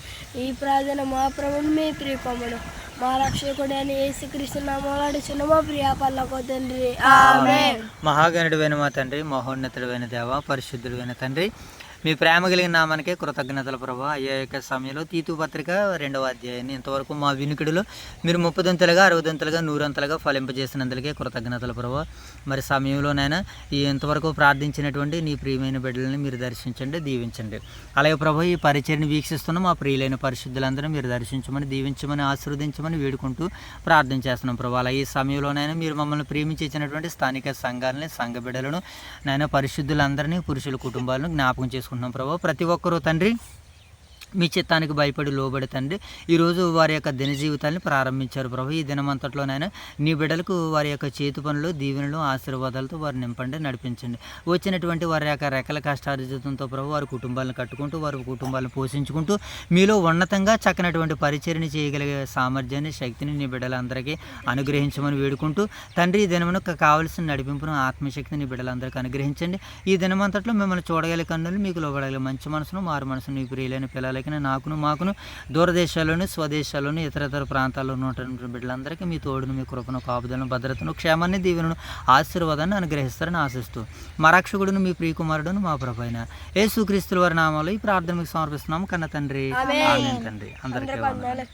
ఈ ప్రార్థన మా ప్రభువును మీ ప్రియకుమారుడు మా రక్షకుడు అని యేసుక్రీస్తు నామములో అడుగుచున్న మా ప్రియ పరలోక తండ్రి. ఆమేన్.
మహాగణుడైన మా తండ్రి, మహోన్నతుడైన దేవ, పరిశుద్ధుడైన తండ్రి, మీ ప్రేమ కలిగిన నామానికే కృతజ్ఞతలు ప్రభా. అయ్యా యొక్క సమయంలో తీతు పత్రిక 2వ అధ్యాయాన్ని ఇంతవరకు మా వినికిడిలో మీరు 30 దంతలుగా 60 దంతలుగా 100 అంతలుగా ఫలింపజేసినందుకే కృతజ్ఞతలు ప్రభా. మరి సమయంలోనైనా ఈ ఇంతవరకు ప్రార్థించినటువంటి నీ ప్రియమైన బిడ్డలని మీరు దర్శించండి, దీవించండి. అలాగే ప్రభా ఈ పరిచయని వీక్షిస్తున్న మా ప్రియులైన పరిశుద్ధులందరూ మీరు దర్శించమని, దీవించమని, ఆశీర్వదించమని వేడుకుంటూ ప్రార్థన చేస్తున్నాం ప్రభా. అలాగే ఈ సమయంలోనైనా మీరు మమ్మల్ని ప్రేమించినటువంటి స్థానిక సంఘాలని, సంఘ బిడ్డలను, నాయన పరిశుద్ధులందరినీ, పురుషుల కుటుంబాలను జ్ఞాపకం చేసుకుంటున్నాం ప్రభా. ప్రతి ఒక్కరూ తండ్రి మీ చిత్తానికి భయపడి లోబడి తండ్రి ఈరోజు వారి యొక్క దిన జీవితాన్ని ప్రారంభించారు ప్రభు. ఈ దినమంతట్లోనైనా నీ బిడ్డలకు వారి యొక్క చేతి పనులు, దీవెనలు, ఆశీర్వాదాలతో వారు నింపండి, నడిపించండి. వచ్చినటువంటి వారి యొక్క రెక్కల కష్టార్జితంతో ప్రభు వారి కుటుంబాలను కట్టుకుంటూ, వారి కుటుంబాలను పోషించుకుంటూ మీలో ఉన్నతంగా చక్కనటువంటి పరిచర్ని చేయగలిగే సామర్థ్యాన్ని, శక్తిని నీ బిడ్డలందరికీ అనుగ్రహించమని వేడుకుంటూ తండ్రి ఈ దినమునకు కావలసిన నడిపింపును, ఆత్మశక్తిని నీ బిడ్డలందరికీ అనుగ్రహించండి. ఈ దినమంతట్లో మిమ్మల్ని చూడగలిగే కన్నులు, మీకు లోబడగలిగే మంచి మనసును, మారు మనసును నీ ప్రియులైన పిల్లలకి నాకును, మాకును, దూరదేశాల్లోని, స్వదేశాల్లోని, ఇతర ప్రాంతాల్లో ఉన్నటువంటి బిడ్డలందరికీ మీ తోడును, మీ కృపను, కాపుదలను, భద్రతను, క్షేమాన్ని, దీవెనను, ఆశీర్వాదాన్ని అనుగ్రహిస్తారని ఆశిస్తూ మా రక్షకుడును, మీ ప్రియకుమారుడును, మా ప్రభువైన యేసుక్రీస్తు వారి నామములో ఈ ప్రార్థన మీకు సమర్పిస్తున్నాము కన్న తండ్రి. ఆమేన్ తండ్రి. అందరికీ వందనాలు.